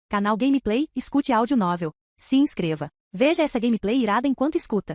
Canal Gameplay, escute áudio novel. Se inscreva. Veja essa gameplay irada enquanto escuta.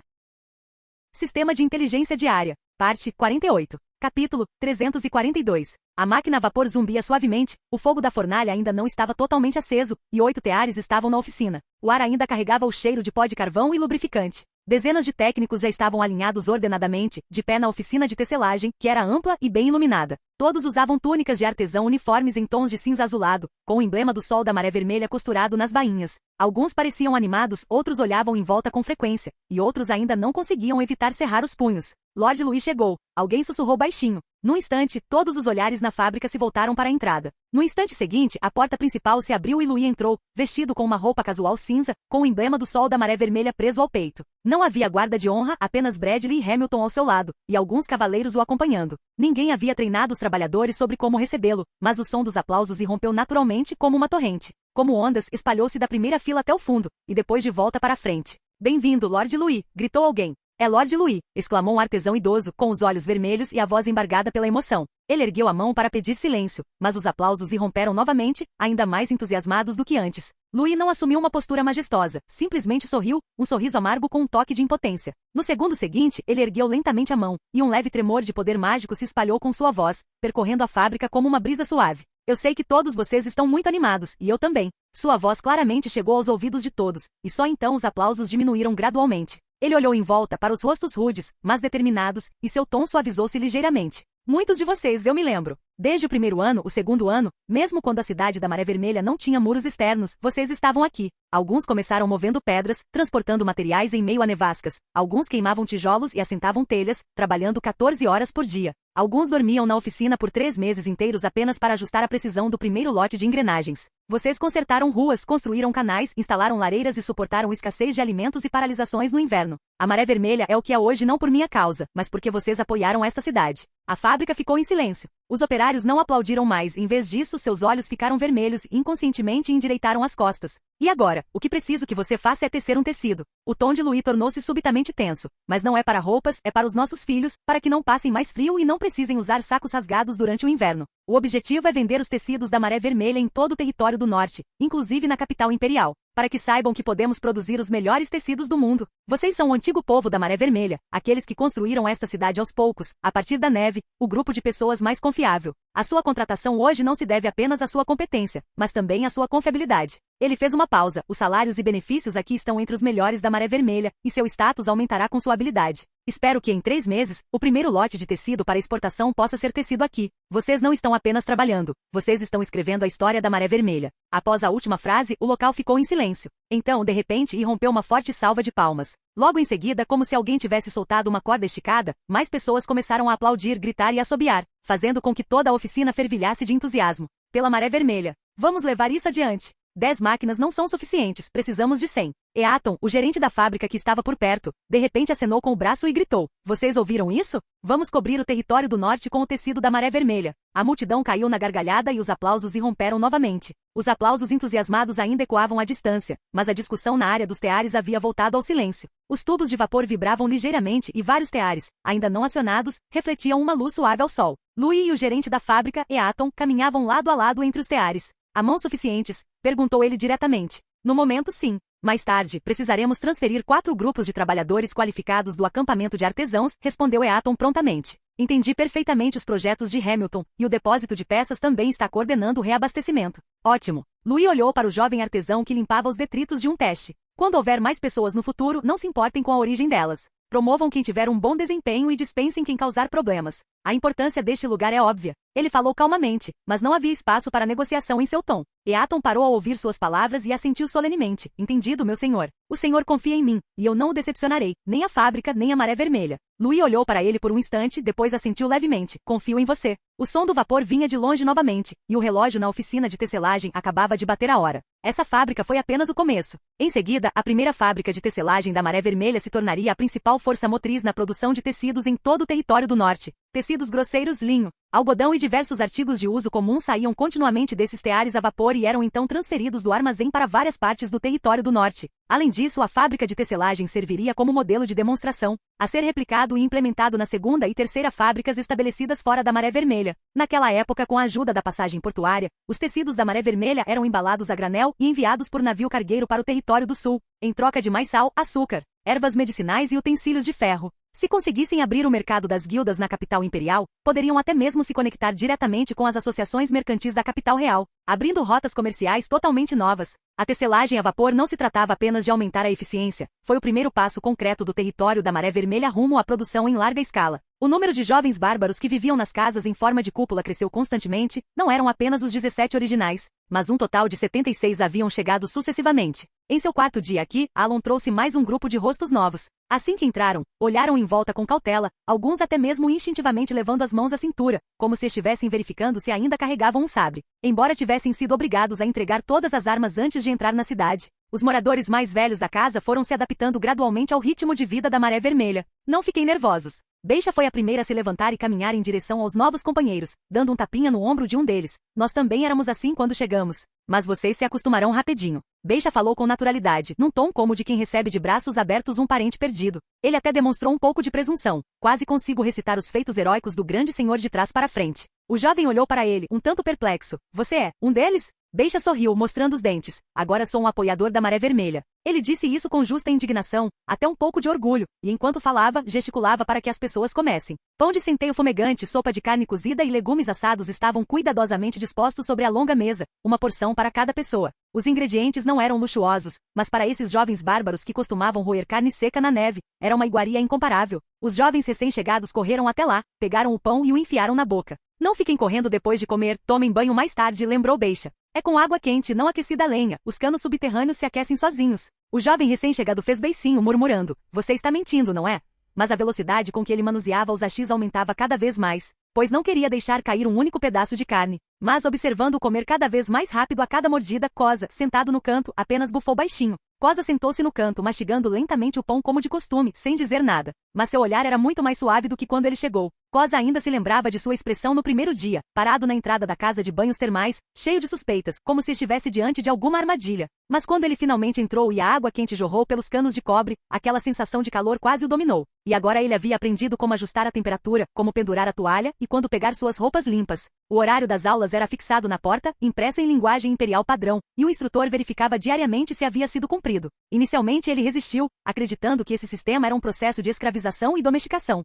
Sistema de Inteligência Diária. Parte 48. Capítulo 342. A máquina a vapor zumbia suavemente, o fogo da fornalha ainda não estava totalmente aceso, e 8 teares estavam na oficina. O ar ainda carregava o cheiro de pó de carvão e lubrificante. Dezenas de técnicos já estavam alinhados ordenadamente, de pé na oficina de tecelagem, que era ampla e bem iluminada. Todos usavam túnicas de artesão uniformes em tons de cinza azulado, com o emblema do sol da maré vermelha costurado nas bainhas. Alguns pareciam animados, outros olhavam em volta com frequência, e outros ainda não conseguiam evitar cerrar os punhos. Lord Louis chegou. Alguém sussurrou baixinho. Num instante, todos os olhares na fábrica se voltaram para a entrada. No instante seguinte, a porta principal se abriu e Louis entrou, vestido com uma roupa casual cinza, com o emblema do sol da maré vermelha preso ao peito. Não havia guarda de honra, apenas Bradley e Hamilton ao seu lado, e alguns cavaleiros o acompanhando. Ninguém havia treinado os trabalhadores sobre como recebê-lo, mas o som dos aplausos irrompeu naturalmente como uma torrente. Como ondas, espalhou-se da primeira fila até o fundo, e depois de volta para a frente. "Bem-vindo, Lord Louis", gritou alguém. "É Lord Louis", exclamou um artesão idoso, com os olhos vermelhos e a voz embargada pela emoção. Ele ergueu a mão para pedir silêncio, mas os aplausos irromperam novamente, ainda mais entusiasmados do que antes. Louis não assumiu uma postura majestosa, simplesmente sorriu, um sorriso amargo com um toque de impotência. No segundo seguinte, ele ergueu lentamente a mão, e um leve tremor de poder mágico se espalhou com sua voz, percorrendo a fábrica como uma brisa suave. "Eu sei que todos vocês estão muito animados, e eu também." Sua voz claramente chegou aos ouvidos de todos, e só então os aplausos diminuíram gradualmente. Ele olhou em volta para os rostos rudes, mas determinados, e seu tom suavizou-se ligeiramente. "Muitos de vocês, eu me lembro. Desde o primeiro ano, o segundo ano, mesmo quando a cidade da Maré Vermelha não tinha muros externos, vocês estavam aqui. Alguns começaram movendo pedras, transportando materiais em meio a nevascas. Alguns queimavam tijolos e assentavam telhas, trabalhando 14 horas por dia. Alguns dormiam na oficina por 3 meses inteiros apenas para ajustar a precisão do primeiro lote de engrenagens. Vocês consertaram ruas, construíram canais, instalaram lareiras e suportaram escassez de alimentos e paralisações no inverno. A Maré Vermelha é o que é hoje não por minha causa, mas porque vocês apoiaram esta cidade." A fábrica ficou em silêncio. Os operários não aplaudiram mais, em vez disso seus olhos ficaram vermelhos e inconscientemente endireitaram as costas. "E agora, o que preciso que você faça é tecer um tecido." O tom de Louis tornou-se subitamente tenso. "Mas não é para roupas, é para os nossos filhos, para que não passem mais frio e não precisem usar sacos rasgados durante o inverno. O objetivo é vender os tecidos da Maré Vermelha em todo o território do norte, inclusive na capital imperial, para que saibam que podemos produzir os melhores tecidos do mundo. Vocês são o antigo povo da Maré Vermelha, aqueles que construíram esta cidade aos poucos, a partir da neve, o grupo de pessoas mais confiável. A sua contratação hoje não se deve apenas à sua competência, mas também à sua confiabilidade." Ele fez uma pausa. "Os salários e benefícios aqui estão entre os melhores da Maré Vermelha, e seu status aumentará com sua habilidade. Espero que em 3 meses, o primeiro lote de tecido para exportação possa ser tecido aqui. Vocês não estão apenas trabalhando, vocês estão escrevendo a história da Maré Vermelha." Após a última frase, o local ficou em silêncio. Então, de repente, irrompeu uma forte salva de palmas. Logo em seguida, como se alguém tivesse soltado uma corda esticada, mais pessoas começaram a aplaudir, gritar e assobiar, fazendo com que toda a oficina fervilhasse de entusiasmo. "Pela Maré Vermelha. Vamos levar isso adiante. 10 máquinas não são suficientes, precisamos de 100. Eaton, o gerente da fábrica que estava por perto, de repente acenou com o braço e gritou: "Vocês ouviram isso? Vamos cobrir o território do norte com o tecido da Maré Vermelha." A multidão caiu na gargalhada e os aplausos irromperam novamente. Os aplausos entusiasmados ainda ecoavam à distância, mas a discussão na área dos teares havia voltado ao silêncio. Os tubos de vapor vibravam ligeiramente e vários teares, ainda não acionados, refletiam uma luz suave ao sol. Louis e o gerente da fábrica, Eaton, caminhavam lado a lado entre os teares. "Há mãos suficientes?" perguntou ele diretamente. "No momento, sim. Mais tarde, precisaremos transferir 4 grupos de trabalhadores qualificados do acampamento de artesãos", respondeu Eaton prontamente. "Entendi perfeitamente os projetos de Hamilton, e o depósito de peças também está coordenando o reabastecimento." "Ótimo." Louis olhou para o jovem artesão que limpava os detritos de um teste. "Quando houver mais pessoas no futuro, não se importem com a origem delas. Promovam quem tiver um bom desempenho e dispensem quem causar problemas. A importância deste lugar é óbvia." Ele falou calmamente, mas não havia espaço para negociação em seu tom. Eaton parou ao ouvir suas palavras e assentiu solenemente. "Entendido, meu senhor. O senhor confia em mim, e eu não o decepcionarei, nem a fábrica, nem a Maré Vermelha." Louis olhou para ele por um instante, depois assentiu levemente. "Confio em você." O som do vapor vinha de longe novamente, e o relógio na oficina de tecelagem acabava de bater a hora. Essa fábrica foi apenas o começo. Em seguida, a primeira fábrica de tecelagem da Maré Vermelha se tornaria a principal força motriz na produção de tecidos em todo o território do norte. tecidos grosseiros, linho, algodão e diversos artigos de uso comum saíam continuamente desses teares a vapor e eram então transferidos do armazém para várias partes do território do norte. Além disso, a fábrica de tecelagem serviria como modelo de demonstração, a ser replicado e implementado na segunda e terceira fábricas estabelecidas fora da Maré Vermelha. Naquela época, com a ajuda da passagem portuária, os tecidos da Maré Vermelha eram embalados a granel e enviados por navio cargueiro para o território do sul, em troca de mais sal, açúcar, ervas medicinais e utensílios de ferro. Se conseguissem abrir o mercado das guildas na capital imperial, poderiam até mesmo se conectar diretamente com as associações mercantis da capital real, abrindo rotas comerciais totalmente novas. A tecelagem a vapor não se tratava apenas de aumentar a eficiência, foi o primeiro passo concreto do território da Maré Vermelha rumo à produção em larga escala. O número de jovens bárbaros que viviam nas casas em forma de cúpula cresceu constantemente, não eram apenas os 17 originais, mas um total de 76 haviam chegado sucessivamente. Em seu quarto dia aqui, Alon trouxe mais um grupo de rostos novos. Assim que entraram, olharam em volta com cautela, alguns até mesmo instintivamente levando as mãos à cintura, como se estivessem verificando se ainda carregavam um sabre, embora tivessem sido obrigados a entregar todas as armas antes de entrar na cidade. Os moradores mais velhos da casa foram se adaptando gradualmente ao ritmo de vida da Maré Vermelha. Não fiquem nervosos. Beisha foi a primeira a se levantar e caminhar em direção aos novos companheiros, dando um tapinha no ombro de um deles. Nós também éramos assim quando chegamos. Mas vocês se acostumarão rapidinho. Beisha falou com naturalidade, num tom como de quem recebe de braços abertos um parente perdido. Ele até demonstrou um pouco de presunção. Quase consigo recitar os feitos heróicos do grande senhor de trás para frente. O jovem olhou para ele, um tanto perplexo. Você é um deles? Beisha sorriu, mostrando os dentes. Agora sou um apoiador da Maré Vermelha. Ele disse isso com justa indignação, até um pouco de orgulho, e enquanto falava, gesticulava para que as pessoas comessem. Pão de centeio fumegante, sopa de carne cozida e legumes assados estavam cuidadosamente dispostos sobre a longa mesa, uma porção para cada pessoa. Os ingredientes não eram luxuosos, mas para esses jovens bárbaros que costumavam roer carne seca na neve, era uma iguaria incomparável. Os jovens recém-chegados correram até lá, pegaram o pão e o enfiaram na boca. Não fiquem correndo depois de comer, tomem banho mais tarde, lembrou Beisha. É com água quente, não aquecida a lenha, os canos subterrâneos se aquecem sozinhos. O jovem recém-chegado fez beicinho, murmurando. Você está mentindo, não é? Mas a velocidade com que ele manuseava os hachis aumentava cada vez mais, pois não queria deixar cair um único pedaço de carne. Mas observando-o comer cada vez mais rápido a cada mordida, Koza, sentado no canto, apenas bufou baixinho. Koza sentou-se no canto, mastigando lentamente o pão como de costume, sem dizer nada. Mas seu olhar era muito mais suave do que quando ele chegou. Koza ainda se lembrava de sua expressão no primeiro dia, parado na entrada da casa de banhos termais, cheio de suspeitas, como se estivesse diante de alguma armadilha. Mas quando ele finalmente entrou e a água quente jorrou pelos canos de cobre, aquela sensação de calor quase o dominou. E agora ele havia aprendido como ajustar a temperatura, como pendurar a toalha e quando pegar suas roupas limpas. O horário das aulas era fixado na porta, impresso em linguagem imperial padrão, e o instrutor verificava diariamente se havia sido cumprido. Inicialmente ele resistiu, acreditando que esse sistema era um processo de escravização e domesticação.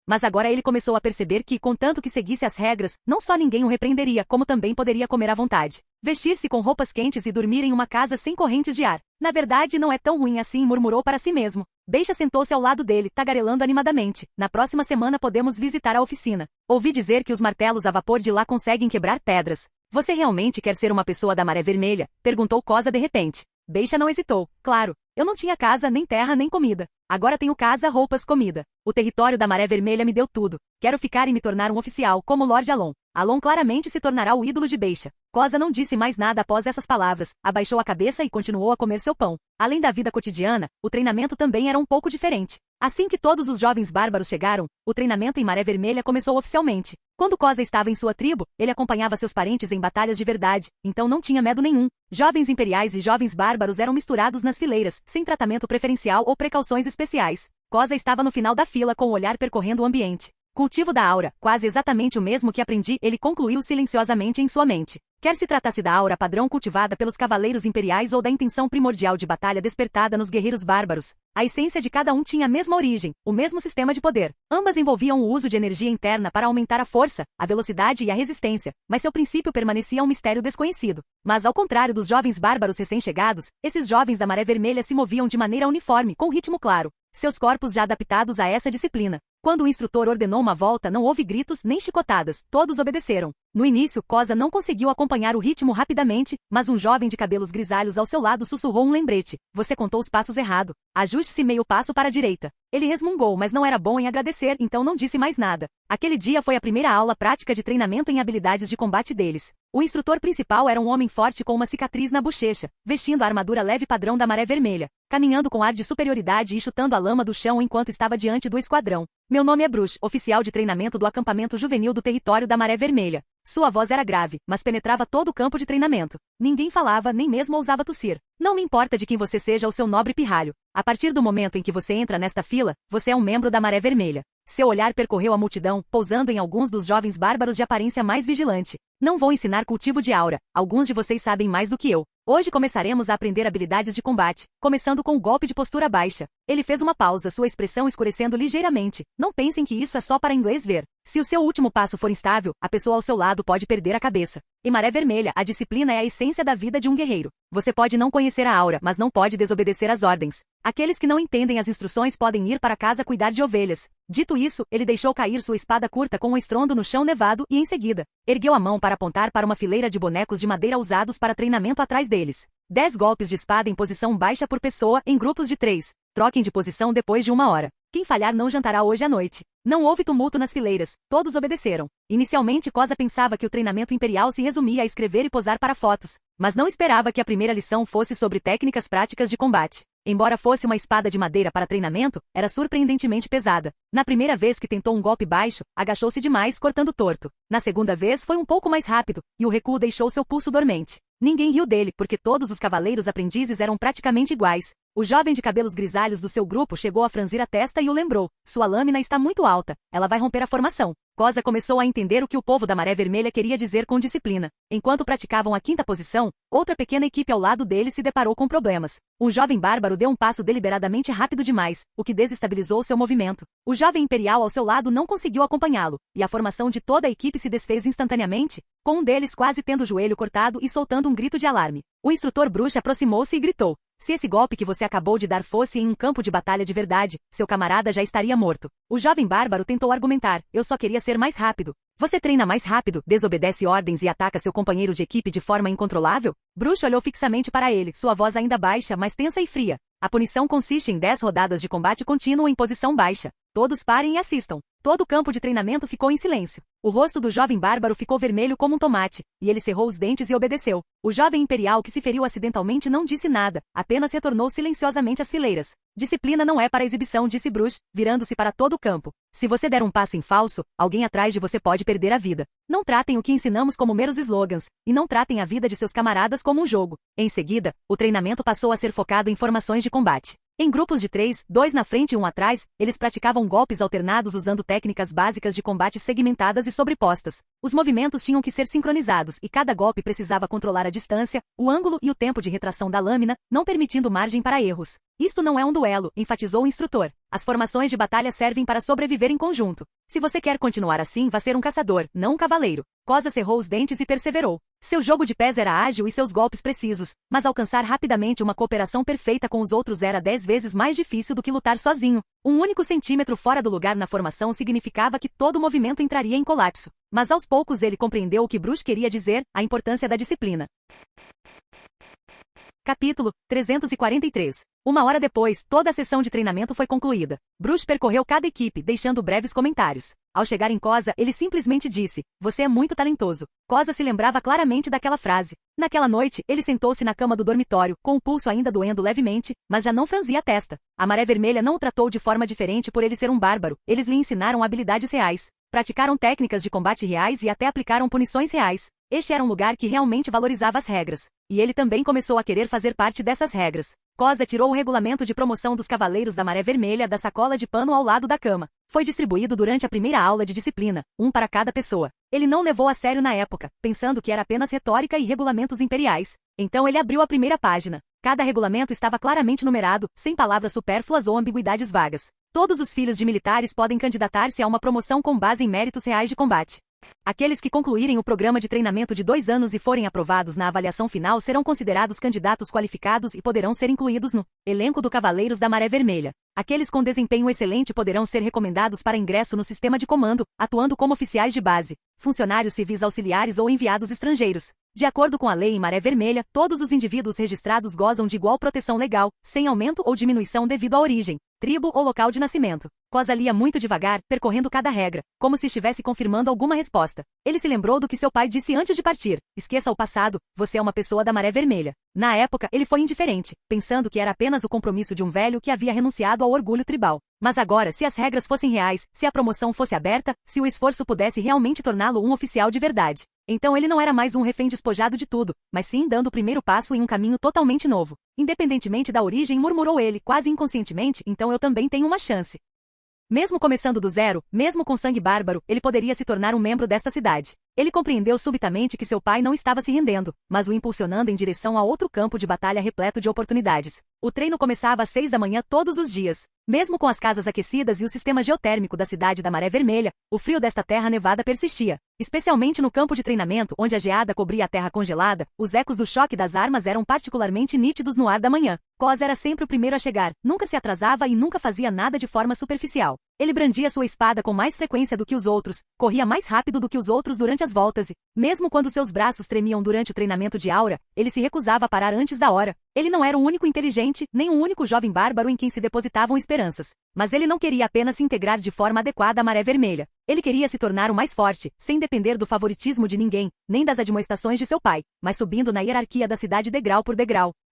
Mas agora ele começou a perceber que, contanto que seguisse as regras, não só ninguém o repreenderia, como também poderia comer à vontade. Vestir-se com roupas quentes e dormir em uma casa sem correntes de ar. Na verdade, não é tão ruim assim, murmurou para si mesmo. Beisha sentou-se ao lado dele, tagarelando animadamente. Na próxima semana podemos visitar a oficina. Ouvi dizer que os martelos a vapor de lá conseguem quebrar pedras. Você realmente quer ser uma pessoa da Maré Vermelha? Perguntou Koza de repente. Beisha não hesitou. Claro. Eu não tinha casa, nem terra, nem comida. Agora tenho casa, roupas, comida. O território da Maré Vermelha me deu tudo. Quero ficar e me tornar um oficial, como Lord Alon. Alon claramente se tornará o ídolo de Beisha. Koza não disse mais nada após essas palavras, abaixou a cabeça e continuou a comer seu pão. Além da vida cotidiana, o treinamento também era um pouco diferente. Assim que todos os jovens bárbaros chegaram, o treinamento em Maré Vermelha começou oficialmente. Quando Koza estava em sua tribo, ele acompanhava seus parentes em batalhas de verdade, então não tinha medo nenhum. Jovens imperiais e jovens bárbaros eram misturados nas fileiras, sem tratamento preferencial ou precauções especiais. Koza estava no final da fila com o olhar percorrendo o ambiente. Cultivo da aura, quase exatamente o mesmo que aprendi, ele concluiu silenciosamente em sua mente. Quer se tratasse da aura padrão cultivada pelos cavaleiros imperiais ou da intenção primordial de batalha despertada nos guerreiros bárbaros, a essência de cada um tinha a mesma origem, o mesmo sistema de poder. Ambas envolviam o uso de energia interna para aumentar a força, a velocidade e a resistência, mas seu princípio permanecia um mistério desconhecido. Mas ao contrário dos jovens bárbaros recém-chegados, esses jovens da Maré Vermelha se moviam de maneira uniforme, com ritmo claro, seus corpos já adaptados a essa disciplina. Quando o instrutor ordenou uma volta, não houve gritos nem chicotadas, todos obedeceram. No início, Koza não conseguiu acompanhar o ritmo rapidamente, mas um jovem de cabelos grisalhos ao seu lado sussurrou um lembrete. Você contou os passos errado. Ajuste-se meio passo para a direita. Ele resmungou, mas não era bom em agradecer, então não disse mais nada. Aquele dia foi a primeira aula prática de treinamento em habilidades de combate deles. O instrutor principal era um homem forte com uma cicatriz na bochecha, vestindo a armadura leve padrão da Maré Vermelha, caminhando com ar de superioridade e chutando a lama do chão enquanto estava diante do esquadrão. Meu nome é Bruce, oficial de treinamento do acampamento juvenil do território da Maré Vermelha. Sua voz era grave, mas penetrava todo o campo de treinamento. Ninguém falava, nem mesmo ousava tossir. Não me importa de quem você seja ou seu nobre pirralho. A partir do momento em que você entra nesta fila, você é um membro da Maré Vermelha. Seu olhar percorreu a multidão, pousando em alguns dos jovens bárbaros de aparência mais vigilante. Não vou ensinar cultivo de aura. Alguns de vocês sabem mais do que eu. Hoje começaremos a aprender habilidades de combate, começando com o golpe de postura baixa. Ele fez uma pausa, sua expressão escurecendo ligeiramente. Não pensem que isso é só para inglês ver. Se o seu último passo for instável, a pessoa ao seu lado pode perder a cabeça. Em Maré Vermelha, a disciplina é a essência da vida de um guerreiro. Você pode não conhecer a aura, mas não pode desobedecer às ordens. Aqueles que não entendem as instruções podem ir para casa cuidar de ovelhas. Dito isso, ele deixou cair sua espada curta com um estrondo no chão nevado e, em seguida, ergueu a mão para apontar para uma fileira de bonecos de madeira usados para treinamento atrás deles. 10 golpes de espada em posição baixa por pessoa, em grupos de 3. Troquem de posição depois de 1 hora. Quem falhar não jantará hoje à noite. Não houve tumulto nas fileiras, todos obedeceram. Inicialmente, Koza pensava que o treinamento imperial se resumia a escrever e posar para fotos, mas não esperava que a primeira lição fosse sobre técnicas práticas de combate. Embora fosse uma espada de madeira para treinamento, era surpreendentemente pesada. Na primeira vez que tentou um golpe baixo, agachou-se demais, cortando torto. Na segunda vez foi um pouco mais rápido, e o recuo deixou seu pulso dormente. Ninguém riu dele, porque todos os cavaleiros aprendizes eram praticamente iguais. O jovem de cabelos grisalhos do seu grupo chegou a franzir a testa e o lembrou. Sua lâmina está muito alta, ela vai romper a formação. Koza começou a entender o que o povo da Maré Vermelha queria dizer com disciplina. Enquanto praticavam a 5ª posição, outra pequena equipe ao lado dele se deparou com problemas. Um jovem bárbaro deu um passo deliberadamente rápido demais, o que desestabilizou seu movimento. O jovem imperial ao seu lado não conseguiu acompanhá-lo, e a formação de toda a equipe se desfez instantaneamente, com um deles quase tendo o joelho cortado e soltando um grito de alarme. O instrutor bruxo aproximou-se e gritou. Se esse golpe que você acabou de dar fosse em um campo de batalha de verdade, seu camarada já estaria morto. O jovem bárbaro tentou argumentar. Eu só queria ser mais rápido. Você treina mais rápido, desobedece ordens e ataca seu companheiro de equipe de forma incontrolável? Bruxo olhou fixamente para ele, sua voz ainda baixa, mas tensa e fria. A punição consiste em 10 rodadas de combate contínuo em posição baixa. Todos parem e assistam. Todo o campo de treinamento ficou em silêncio. O rosto do jovem bárbaro ficou vermelho como um tomate, e ele cerrou os dentes e obedeceu. O jovem imperial que se feriu acidentalmente não disse nada, apenas retornou silenciosamente às fileiras. Disciplina não é para exibição, disse Bruce, virando-se para todo o campo. Se você der um passo em falso, alguém atrás de você pode perder a vida. Não tratem o que ensinamos como meros slogans, e não tratem a vida de seus camaradas como um jogo. Em seguida, o treinamento passou a ser focado em formações de combate. Em grupos de 3, 2 na frente e 1 atrás, eles praticavam golpes alternados usando técnicas básicas de combate segmentadas e sobrepostas. Os movimentos tinham que ser sincronizados e cada golpe precisava controlar a distância, o ângulo e o tempo de retração da lâmina, não permitindo margem para erros. Isto não é um duelo, enfatizou o instrutor. As formações de batalha servem para sobreviver em conjunto. Se você quer continuar assim, vá ser um caçador, não um cavaleiro. Koza cerrou os dentes e perseverou. Seu jogo de pés era ágil e seus golpes precisos, mas alcançar rapidamente uma cooperação perfeita com os outros era 10 vezes mais difícil do que lutar sozinho. Um único centímetro fora do lugar na formação significava que todo o movimento entraria em colapso. Mas aos poucos ele compreendeu o que Bruce queria dizer, a importância da disciplina. Capítulo 343. 1 hora depois, toda a sessão de treinamento foi concluída. Bruce percorreu cada equipe, deixando breves comentários. Ao chegar em Koza, ele simplesmente disse, você é muito talentoso. Koza se lembrava claramente daquela frase. Naquela noite, ele sentou-se na cama do dormitório, com o pulso ainda doendo levemente, mas já não franzia a testa. A Maré Vermelha não o tratou de forma diferente por ele ser um bárbaro. Eles lhe ensinaram habilidades reais. Praticaram técnicas de combate reais e até aplicaram punições reais. Este era um lugar que realmente valorizava as regras. E ele também começou a querer fazer parte dessas regras. Koza tirou o regulamento de promoção dos Cavaleiros da Maré Vermelha da sacola de pano ao lado da cama. Foi distribuído durante a primeira aula de disciplina, um para cada pessoa. Ele não levou a sério na época, pensando que era apenas retórica e regulamentos imperiais. Então ele abriu a primeira página. Cada regulamento estava claramente numerado, sem palavras supérfluas ou ambiguidades vagas. Todos os filhos de militares podem candidatar-se a uma promoção com base em méritos reais de combate. Aqueles que concluírem o programa de treinamento de 2 anos e forem aprovados na avaliação final serão considerados candidatos qualificados e poderão ser incluídos no elenco do Cavaleiros da Maré Vermelha. Aqueles com desempenho excelente poderão ser recomendados para ingresso no sistema de comando, atuando como oficiais de base, funcionários civis auxiliares ou enviados estrangeiros. De acordo com a lei em Maré Vermelha, todos os indivíduos registrados gozam de igual proteção legal, sem aumento ou diminuição devido à origem, tribo ou local de nascimento. Cosa lia muito devagar, percorrendo cada regra, como se estivesse confirmando alguma resposta. Ele se lembrou do que seu pai disse antes de partir. Esqueça o passado, você é uma pessoa da Maré Vermelha. Na época, ele foi indiferente, pensando que era apenas o compromisso de um velho que havia renunciado ao orgulho tribal. Mas agora, se as regras fossem reais, se a promoção fosse aberta, se o esforço pudesse realmente torná-lo um oficial de verdade, então ele não era mais um refém despojado de tudo, mas sim dando o primeiro passo em um caminho totalmente novo. Independentemente da origem, murmurou ele, quase inconscientemente, então eu também tenho uma chance. Mesmo começando do zero, mesmo com sangue bárbaro, ele poderia se tornar um membro desta cidade. Ele compreendeu subitamente que seu pai não estava se rendendo, mas o impulsionando em direção a outro campo de batalha repleto de oportunidades. O treino começava às 6 da manhã todos os dias. Mesmo com as casas aquecidas e o sistema geotérmico da cidade da Maré Vermelha, o frio desta terra nevada persistia. Especialmente no campo de treinamento, onde a geada cobria a terra congelada, os ecos do choque das armas eram particularmente nítidos no ar da manhã. Cos era sempre o primeiro a chegar, nunca se atrasava e nunca fazia nada de forma superficial. Ele brandia sua espada com mais frequência do que os outros, corria mais rápido do que os outros durante as voltas e, mesmo quando seus braços tremiam durante o treinamento de aura, ele se recusava a parar antes da hora. Ele não era o único inteligente, nem o único jovem bárbaro em quem se depositavam esperanças. Mas ele não queria apenas se integrar de forma adequada à Maré Vermelha. Ele queria se tornar o mais forte, sem depender do favoritismo de ninguém, nem das admoestações de seu pai, mas subindo na hierarquia da cidade degrau,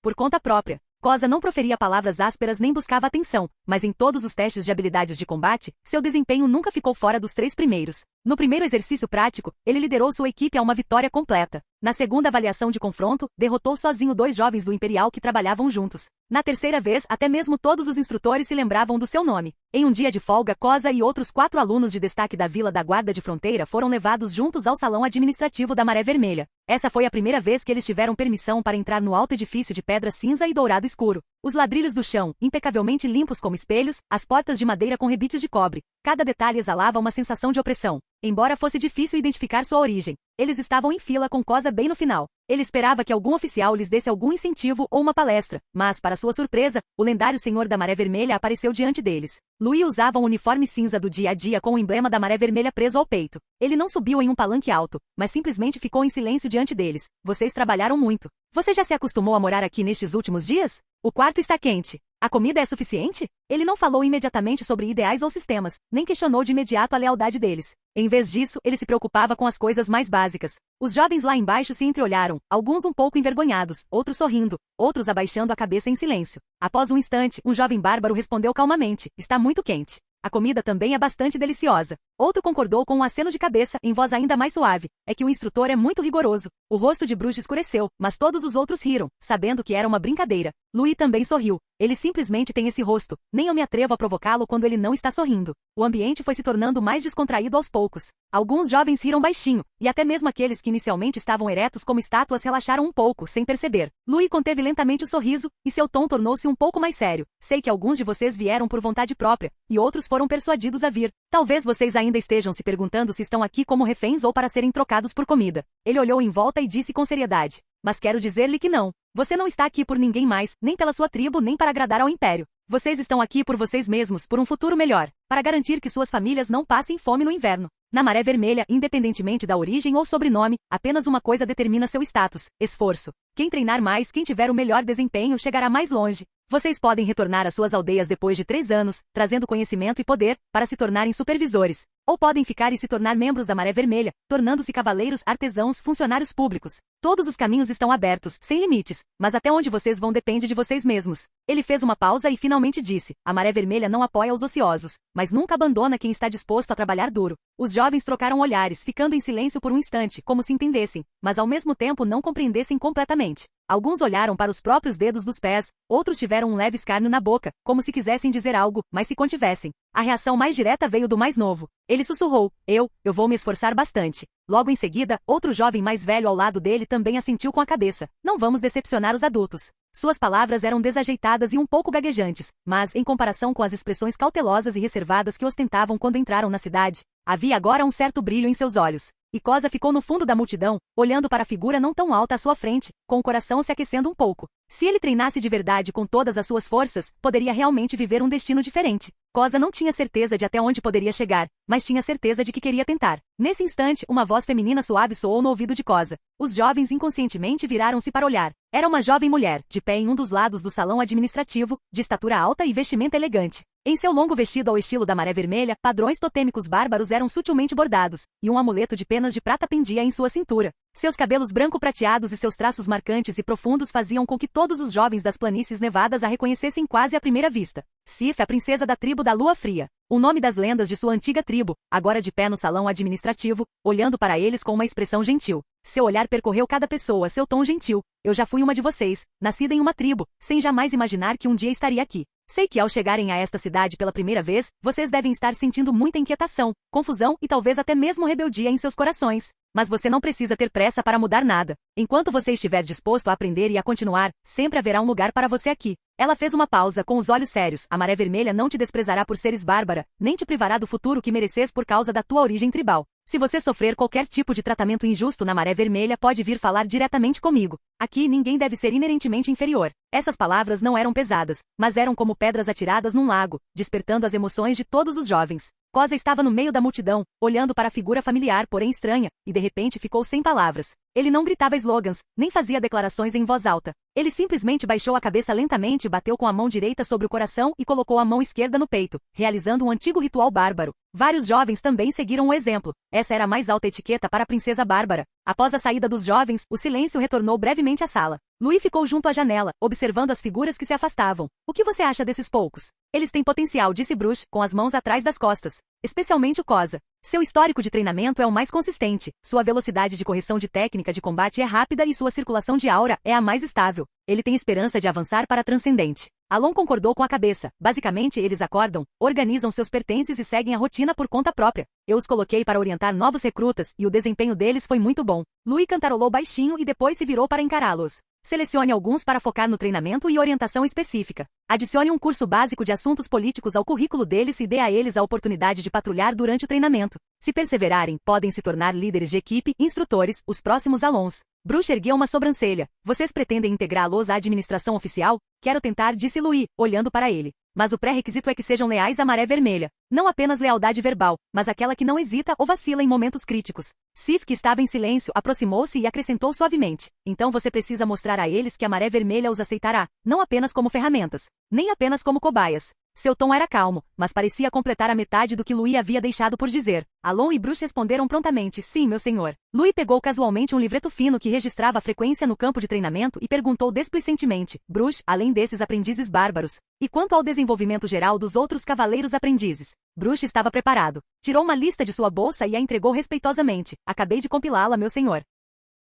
por conta própria. Cosa não proferia palavras ásperas nem buscava atenção, mas em todos os testes de habilidades de combate, seu desempenho nunca ficou fora dos 3 primeiros. No primeiro exercício prático, ele liderou sua equipe a uma vitória completa. Na segunda avaliação de confronto, derrotou sozinho 2 jovens do Imperial que trabalhavam juntos. Na terceira vez, até mesmo todos os instrutores se lembravam do seu nome. Em um dia de folga, Cosa e outros 4 alunos de destaque da Vila da Guarda de Fronteira foram levados juntos ao salão administrativo da Maré Vermelha. Essa foi a primeira vez que eles tiveram permissão para entrar no alto edifício de pedra cinza e dourado escuro. Os ladrilhos do chão, impecavelmente limpos como espelhos, as portas de madeira com rebites de cobre. Cada detalhe exalava uma sensação de opressão. Embora fosse difícil identificar sua origem, eles estavam em fila com Cosa bem no final. Ele esperava que algum oficial lhes desse algum incentivo ou uma palestra, mas, para sua surpresa, o lendário Senhor da Maré Vermelha apareceu diante deles. Louis usava um uniforme cinza do dia a dia com o emblema da Maré Vermelha preso ao peito. Ele não subiu em um palanque alto, mas simplesmente ficou em silêncio diante deles. Vocês trabalharam muito. Você já se acostumou a morar aqui nestes últimos dias? O quarto está quente. A comida é suficiente? Ele não falou imediatamente sobre ideais ou sistemas, nem questionou de imediato a lealdade deles. Em vez disso, ele se preocupava com as coisas mais básicas. Os jovens lá embaixo se entreolharam, alguns um pouco envergonhados, outros sorrindo, outros abaixando a cabeça em silêncio. Após um instante, um jovem bárbaro respondeu calmamente: está muito quente. A comida também é bastante deliciosa. Outro concordou com um aceno de cabeça, em voz ainda mais suave. É que o instrutor é muito rigoroso. O rosto de Bruce escureceu, mas todos os outros riram, sabendo que era uma brincadeira. Louis também sorriu. Ele simplesmente tem esse rosto. Nem eu me atrevo a provocá-lo quando ele não está sorrindo. O ambiente foi se tornando mais descontraído aos poucos. Alguns jovens riram baixinho, e até mesmo aqueles que inicialmente estavam eretos como estátuas relaxaram um pouco, sem perceber. Louis conteve lentamente o sorriso, e seu tom tornou-se um pouco mais sério. Sei que alguns de vocês vieram por vontade própria, e outros foram persuadidos a vir. Talvez vocês ainda estejam se perguntando se estão aqui como reféns ou para serem trocados por comida. Ele olhou em volta e disse com seriedade: mas quero dizer-lhe que não. Você não está aqui por ninguém mais, nem pela sua tribo, nem para agradar ao Império. Vocês estão aqui por vocês mesmos, por um futuro melhor, para garantir que suas famílias não passem fome no inverno. Na Maré Vermelha, independentemente da origem ou sobrenome, apenas uma coisa determina seu status: esforço. Quem treinar mais, quem tiver o melhor desempenho, chegará mais longe. Vocês podem retornar às suas aldeias depois de 3 anos, trazendo conhecimento e poder, para se tornarem supervisores. Ou podem ficar e se tornar membros da Maré Vermelha, tornando-se cavaleiros, artesãos, funcionários públicos. Todos os caminhos estão abertos, sem limites, mas até onde vocês vão depende de vocês mesmos. Ele fez uma pausa e finalmente disse: a Maré Vermelha não apoia os ociosos, mas nunca abandona quem está disposto a trabalhar duro. Os jovens trocaram olhares, ficando em silêncio por um instante, como se entendessem, mas ao mesmo tempo não compreendessem completamente. Alguns olharam para os próprios dedos dos pés, outros tiveram um leve escárnio na boca, como se quisessem dizer algo, mas se contivessem. A reação mais direta veio do mais novo. Ele sussurrou: eu vou me esforçar bastante. Logo em seguida, outro jovem mais velho ao lado dele também assentiu com a cabeça. Não vamos decepcionar os adultos. Suas palavras eram desajeitadas e um pouco gaguejantes, mas, em comparação com as expressões cautelosas e reservadas que ostentavam quando entraram na cidade, havia agora um certo brilho em seus olhos. e Koza ficou no fundo da multidão, olhando para a figura não tão alta à sua frente, com o coração se aquecendo um pouco. Se ele treinasse de verdade com todas as suas forças, poderia realmente viver um destino diferente. Koza não tinha certeza de até onde poderia chegar, mas tinha certeza de que queria tentar. Nesse instante, uma voz feminina suave soou no ouvido de Koza. Os jovens inconscientemente viraram-se para olhar. Era uma jovem mulher, de pé em um dos lados do salão administrativo, de estatura alta e vestimenta elegante. Em seu longo vestido ao estilo da Maré Vermelha, padrões totêmicos bárbaros eram sutilmente bordados, e um amuleto de penas de prata pendia em sua cintura. Seus cabelos branco-prateados e seus traços marcantes e profundos faziam com que todos os jovens das planícies nevadas a reconhecessem quase à primeira vista. Sif, a princesa da tribo da Lua Fria. O nome das lendas de sua antiga tribo, agora de pé no salão administrativo, olhando para eles com uma expressão gentil. Seu olhar percorreu cada pessoa, seu tom gentil. Eu já fui uma de vocês, nascida em uma tribo, sem jamais imaginar que um dia estaria aqui. Sei que ao chegarem a esta cidade pela primeira vez, vocês devem estar sentindo muita inquietação, confusão e talvez até mesmo rebeldia em seus corações. Mas você não precisa ter pressa para mudar nada. Enquanto você estiver disposto a aprender e a continuar, sempre haverá um lugar para você aqui. Ela fez uma pausa, com os olhos sérios. A Maré Vermelha não te desprezará por seres bárbara, nem te privará do futuro que mereces por causa da tua origem tribal. Se você sofrer qualquer tipo de tratamento injusto na Maré Vermelha, pode vir falar diretamente comigo. Aqui ninguém deve ser inerentemente inferior. Essas palavras não eram pesadas, mas eram como pedras atiradas num lago, despertando as emoções de todos os jovens. Koza estava no meio da multidão, olhando para a figura familiar, porém estranha, e de repente ficou sem palavras. Ele não gritava slogans, nem fazia declarações em voz alta. Ele simplesmente baixou a cabeça lentamente, bateu com a mão direita sobre o coração e colocou a mão esquerda no peito, realizando um antigo ritual bárbaro. Vários jovens também seguiram o exemplo. Essa era a mais alta etiqueta para a princesa bárbara. Após a saída dos jovens, o silêncio retornou brevemente à sala. Louis ficou junto à janela, observando as figuras que se afastavam. O que você acha desses poucos? Eles têm potencial, disse Bruce, com as mãos atrás das costas. Especialmente o Koza. Seu histórico de treinamento é o mais consistente, sua velocidade de correção de técnica de combate é rápida e sua circulação de aura é a mais estável. Ele tem esperança de avançar para a Transcendente. Alon concordou com a cabeça. Basicamente, eles acordam, organizam seus pertences e seguem a rotina por conta própria. Eu os coloquei para orientar novos recrutas, e o desempenho deles foi muito bom. Louis cantarolou baixinho e depois se virou para encará-los. Selecione alguns para focar no treinamento e orientação específica. Adicione um curso básico de assuntos políticos ao currículo deles e dê a eles a oportunidade de patrulhar durante o treinamento. Se perseverarem, podem se tornar líderes de equipe, instrutores, os próximos Alons. Bruce ergueu uma sobrancelha. Vocês pretendem integrá-los à administração oficial? Quero tentar, disse Louis, olhando para ele. Mas o pré-requisito é que sejam leais à Maré Vermelha. Não apenas lealdade verbal, mas aquela que não hesita ou vacila em momentos críticos. Sif, que estava em silêncio, aproximou-se e acrescentou suavemente. Então você precisa mostrar a eles que a Maré Vermelha os aceitará, não apenas como ferramentas, nem apenas como cobaias. Seu tom era calmo, mas parecia completar a metade do que Louis havia deixado por dizer. Alon e Bruce responderam prontamente, sim, meu senhor. Louis pegou casualmente um livreto fino que registrava a frequência no campo de treinamento e perguntou desplicentemente, Bruce, além desses aprendizes bárbaros, e quanto ao desenvolvimento geral dos outros cavaleiros aprendizes? Bruce estava preparado. Tirou uma lista de sua bolsa e a entregou respeitosamente. Acabei de compilá-la, meu senhor.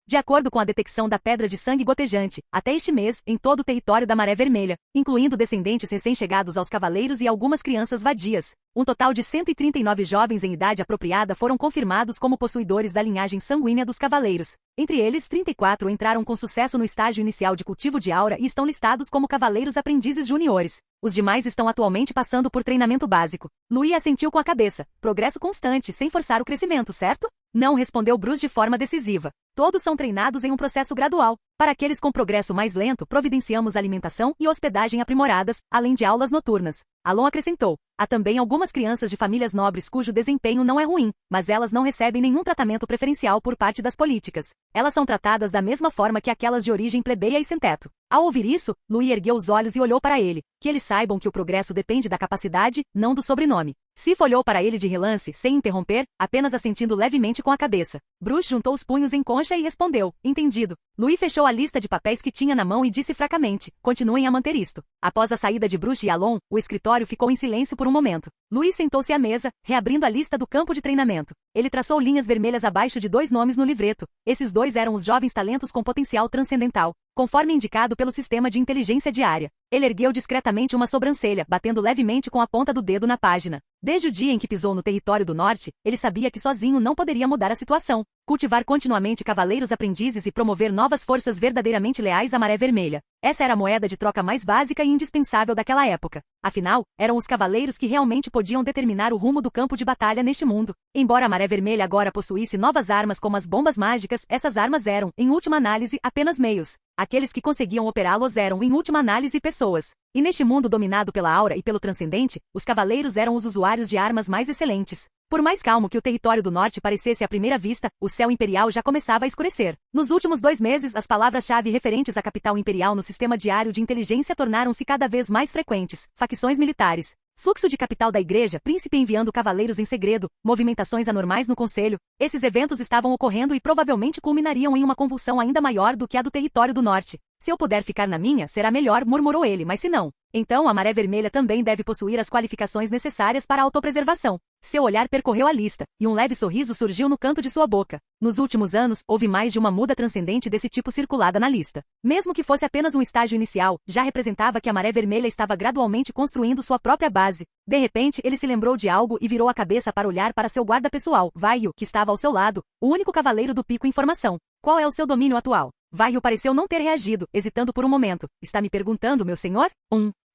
De acordo com a detecção da pedra de sangue gotejante, até este mês, em todo o território da Maré Vermelha, incluindo descendentes recém-chegados aos cavaleiros e algumas crianças vadias, um total de 139 jovens em idade apropriada foram confirmados como possuidores da linhagem sanguínea dos cavaleiros. Entre eles, 34 entraram com sucesso no estágio inicial de cultivo de aura e estão listados como cavaleiros aprendizes juniores. Os demais estão atualmente passando por treinamento básico. Louis assentiu com a cabeça. Progresso constante, sem forçar o crescimento, certo? Não, respondeu Bruce de forma decisiva. Todos são treinados em um processo gradual. Para aqueles com progresso mais lento, providenciamos alimentação e hospedagem aprimoradas, além de aulas noturnas. Alon acrescentou. Há também algumas crianças de famílias nobres cujo desempenho não é ruim, mas elas não recebem nenhum tratamento preferencial por parte das políticas. Elas são tratadas da mesma forma que aquelas de origem plebeia e sem teto. Ao ouvir isso, Louis ergueu os olhos e olhou para ele. Que eles saibam que o progresso depende da capacidade, não do sobrenome. Sif olhou para ele de relance, sem interromper, apenas assentindo levemente com a cabeça. Bruce juntou os punhos em concha e respondeu, entendido. Louis fechou a lista de papéis que tinha na mão e disse fracamente, continuem a manter isto. Após a saída de Bruce e Alon, o escritório ficou em silêncio por um momento. Louis sentou-se à mesa, reabrindo a lista do campo de treinamento. Ele traçou linhas vermelhas abaixo de 2 nomes no livreto. Esses 2 eram os jovens talentos com potencial transcendental. conforme indicado pelo sistema de inteligência diária. Ele ergueu discretamente uma sobrancelha, batendo levemente com a ponta do dedo na página. Desde o dia em que pisou no território do norte, ele sabia que sozinho não poderia mudar a situação. Cultivar continuamente cavaleiros aprendizes e promover novas forças verdadeiramente leais à Maré Vermelha. Essa era a moeda de troca mais básica e indispensável daquela época. Afinal, eram os cavaleiros que realmente podiam determinar o rumo do campo de batalha neste mundo. Embora a Maré Vermelha agora possuísse novas armas como as bombas mágicas, essas armas eram, em última análise, apenas meios. Aqueles que conseguiam operá-los eram, em última análise, pessoas. E neste mundo dominado pela aura e pelo transcendente, os cavaleiros eram os usuários de armas mais excelentes. Por mais calmo que o território do norte parecesse à primeira vista, o céu imperial já começava a escurecer. Nos últimos 2 meses, as palavras-chave referentes à capital imperial no sistema diário de inteligência tornaram-se cada vez mais frequentes. Facções militares. Fluxo de capital da igreja, príncipe enviando cavaleiros em segredo, movimentações anormais no conselho. Esses eventos estavam ocorrendo e provavelmente culminariam em uma convulsão ainda maior do que a do território do norte. Se eu puder ficar na minha, será melhor, murmurou ele, mas se não, então a Maré Vermelha também deve possuir as qualificações necessárias para a autopreservação. Seu olhar percorreu a lista, e um leve sorriso surgiu no canto de sua boca. Nos últimos anos, houve mais de uma muda transcendente desse tipo circulada na lista. Mesmo que fosse apenas um estágio inicial, já representava que a Maré Vermelha estava gradualmente construindo sua própria base. De repente, ele se lembrou de algo e virou a cabeça para olhar para seu guarda pessoal, Vaio, que estava ao seu lado, o único cavaleiro do pico em formação. Qual é o seu domínio atual? Vaio pareceu não ter reagido, hesitando por um momento. Está me perguntando, meu senhor?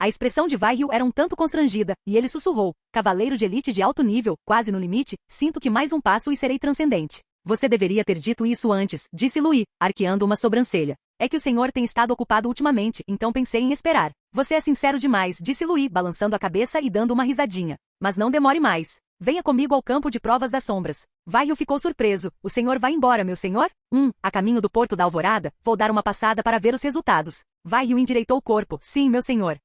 A expressão de Vaio era um tanto constrangida, e ele sussurrou. Cavaleiro de elite de alto nível, quase no limite, sinto que mais um passo e serei transcendente. Você deveria ter dito isso antes, disse Louis, arqueando uma sobrancelha. É que o senhor tem estado ocupado ultimamente, então pensei em esperar. Você é sincero demais, disse Louis, balançando a cabeça e dando uma risadinha. Mas não demore mais. Venha comigo ao campo de provas das sombras. Vaio ficou surpreso. O senhor vai embora, meu senhor? A caminho do Porto da Alvorada, vou dar uma passada para ver os resultados. Vaio endireitou o corpo. Sim, meu senhor.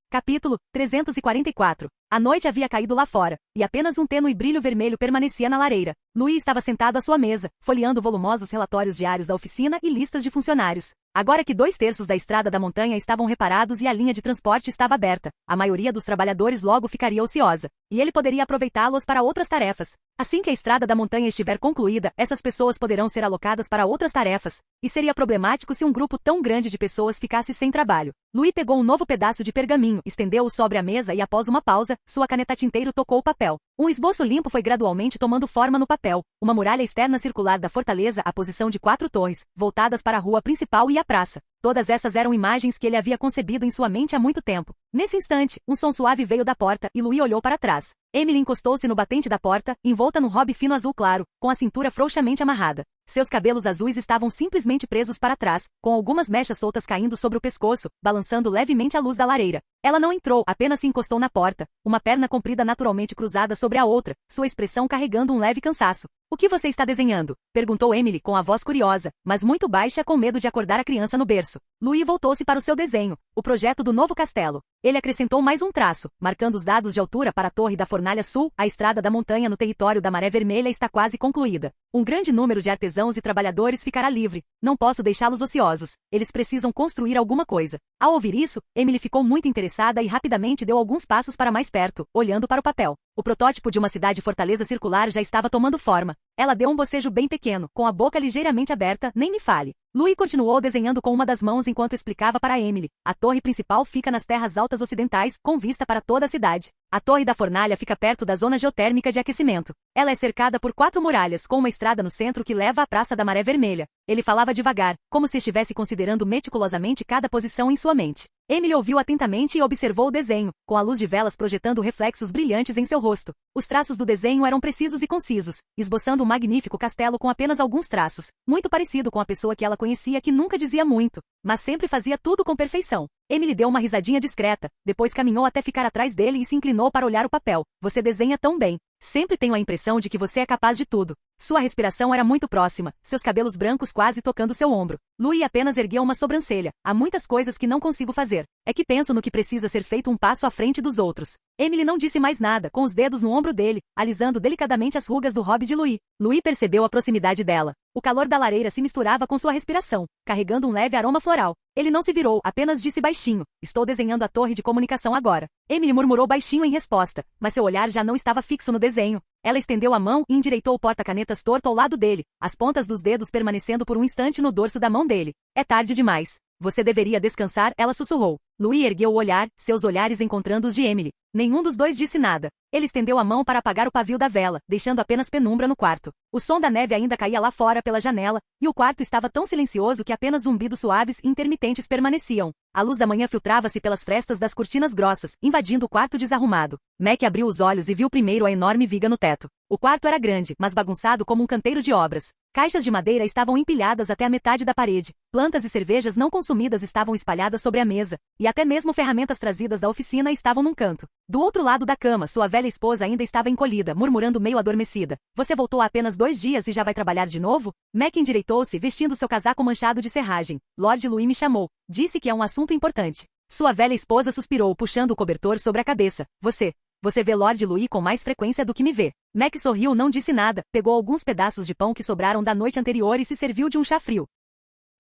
Capítulo 344. A noite havia caído lá fora, e apenas um tênue brilho vermelho permanecia na lareira. Louis estava sentado à sua mesa, folheando volumosos relatórios diários da oficina e listas de funcionários. Agora que 2/3 da estrada da montanha estavam reparados e a linha de transporte estava aberta, a maioria dos trabalhadores logo ficaria ociosa, e ele poderia aproveitá-los para outras tarefas. Assim que a estrada da montanha estiver concluída, essas pessoas poderão ser alocadas para outras tarefas, e seria problemático se um grupo tão grande de pessoas ficasse sem trabalho. Louis pegou um novo pedaço de pergaminho, estendeu-o sobre a mesa e após uma pausa, sua caneta tinteiro tocou o papel. Um esboço limpo foi gradualmente tomando forma no papel. Uma muralha externa circular da fortaleza, a posição de 4 torres, voltadas para a rua principal e a praça. Todas essas eram imagens que ele havia concebido em sua mente há muito tempo. Nesse instante, um som suave veio da porta e Louis olhou para trás. Emily encostou-se no batente da porta, envolta num robe fino azul claro, com a cintura frouxamente amarrada. Seus cabelos azuis estavam simplesmente presos para trás, com algumas mechas soltas caindo sobre o pescoço, balançando levemente à luz da lareira. Ela não entrou, apenas se encostou na porta, uma perna comprida naturalmente cruzada sobre a outra, sua expressão carregando um leve cansaço. O que você está desenhando? Perguntou Emily com a voz curiosa, mas muito baixa com medo de acordar a criança no berço. Louis voltou-se para o seu desenho, o projeto do novo castelo. Ele acrescentou mais um traço, marcando os dados de altura para a torre da Fornalha Sul. A estrada da montanha no território da Maré Vermelha está quase concluída. Um grande número de artesãos e trabalhadores ficará livre. Não posso deixá-los ociosos. Eles precisam construir alguma coisa. Ao ouvir isso, Emily ficou muito interessada e rapidamente deu alguns passos para mais perto, olhando para o papel. O protótipo de uma cidade-fortaleza circular já estava tomando forma. Ela deu um bocejo bem pequeno, com a boca ligeiramente aberta. Nem me fale. Louis continuou desenhando com uma das mãos enquanto explicava para Emily. A torre principal fica nas terras altas ocidentais, com vista para toda a cidade. A torre da fornalha fica perto da zona geotérmica de aquecimento. Ela é cercada por 4 muralhas, com uma estrada no centro que leva à Praça da Maré Vermelha. Ele falava devagar, como se estivesse considerando meticulosamente cada posição em sua mente. Emily ouviu atentamente e observou o desenho, com a luz de velas projetando reflexos brilhantes em seu rosto. Os traços do desenho eram precisos e concisos, esboçando um magnífico castelo com apenas alguns traços, muito parecido com a pessoa que ela conhecia que nunca dizia muito, mas sempre fazia tudo com perfeição. Emily deu uma risadinha discreta, depois caminhou até ficar atrás dele e se inclinou para olhar o papel. Você desenha tão bem. Sempre tenho a impressão de que você é capaz de tudo. Sua respiração era muito próxima, seus cabelos brancos quase tocando seu ombro. Louis apenas ergueu uma sobrancelha. Há muitas coisas que não consigo fazer. É que penso no que precisa ser feito um passo à frente dos outros. Emily não disse mais nada, com os dedos no ombro dele, alisando delicadamente as rugas do hobby de Louis. Louis percebeu a proximidade dela. O calor da lareira se misturava com sua respiração, carregando um leve aroma floral. Ele não se virou, apenas disse baixinho. Estou desenhando a torre de comunicação agora. Emily murmurou baixinho em resposta, mas seu olhar já não estava fixo no desenho. Ela estendeu a mão e endireitou o porta-canetas torto ao lado dele, as pontas dos dedos permanecendo por um instante no dorso da mão dele. É tarde demais. Você deveria descansar, ela sussurrou. Louis ergueu o olhar, seus olhares encontrando os de Emily. Nenhum dos dois disse nada. Ele estendeu a mão para apagar o pavio da vela, deixando apenas penumbra no quarto. O som da neve ainda caía lá fora pela janela, e o quarto estava tão silencioso que apenas zumbidos suaves e intermitentes permaneciam. A luz da manhã filtrava-se pelas frestas das cortinas grossas, invadindo o quarto desarrumado. Mac abriu os olhos e viu primeiro a enorme viga no teto. O quarto era grande, mas bagunçado como um canteiro de obras. Caixas de madeira estavam empilhadas até a metade da parede. Plantas e cervejas não consumidas estavam espalhadas sobre a mesa, e até mesmo ferramentas trazidas da oficina estavam num canto. Do outro lado da cama, sua velha esposa ainda estava encolhida, murmurando meio adormecida. Você voltou há apenas 2 dias e já vai trabalhar de novo? Mac endireitou-se, vestindo seu casaco manchado de serragem. Lord Louis me chamou. Disse que é um assunto importante. Sua velha esposa suspirou, puxando o cobertor sobre a cabeça. Você vê Lord Louis com mais frequência do que me vê. Mac sorriu, não disse nada, pegou alguns pedaços de pão que sobraram da noite anterior e se serviu de um chá frio.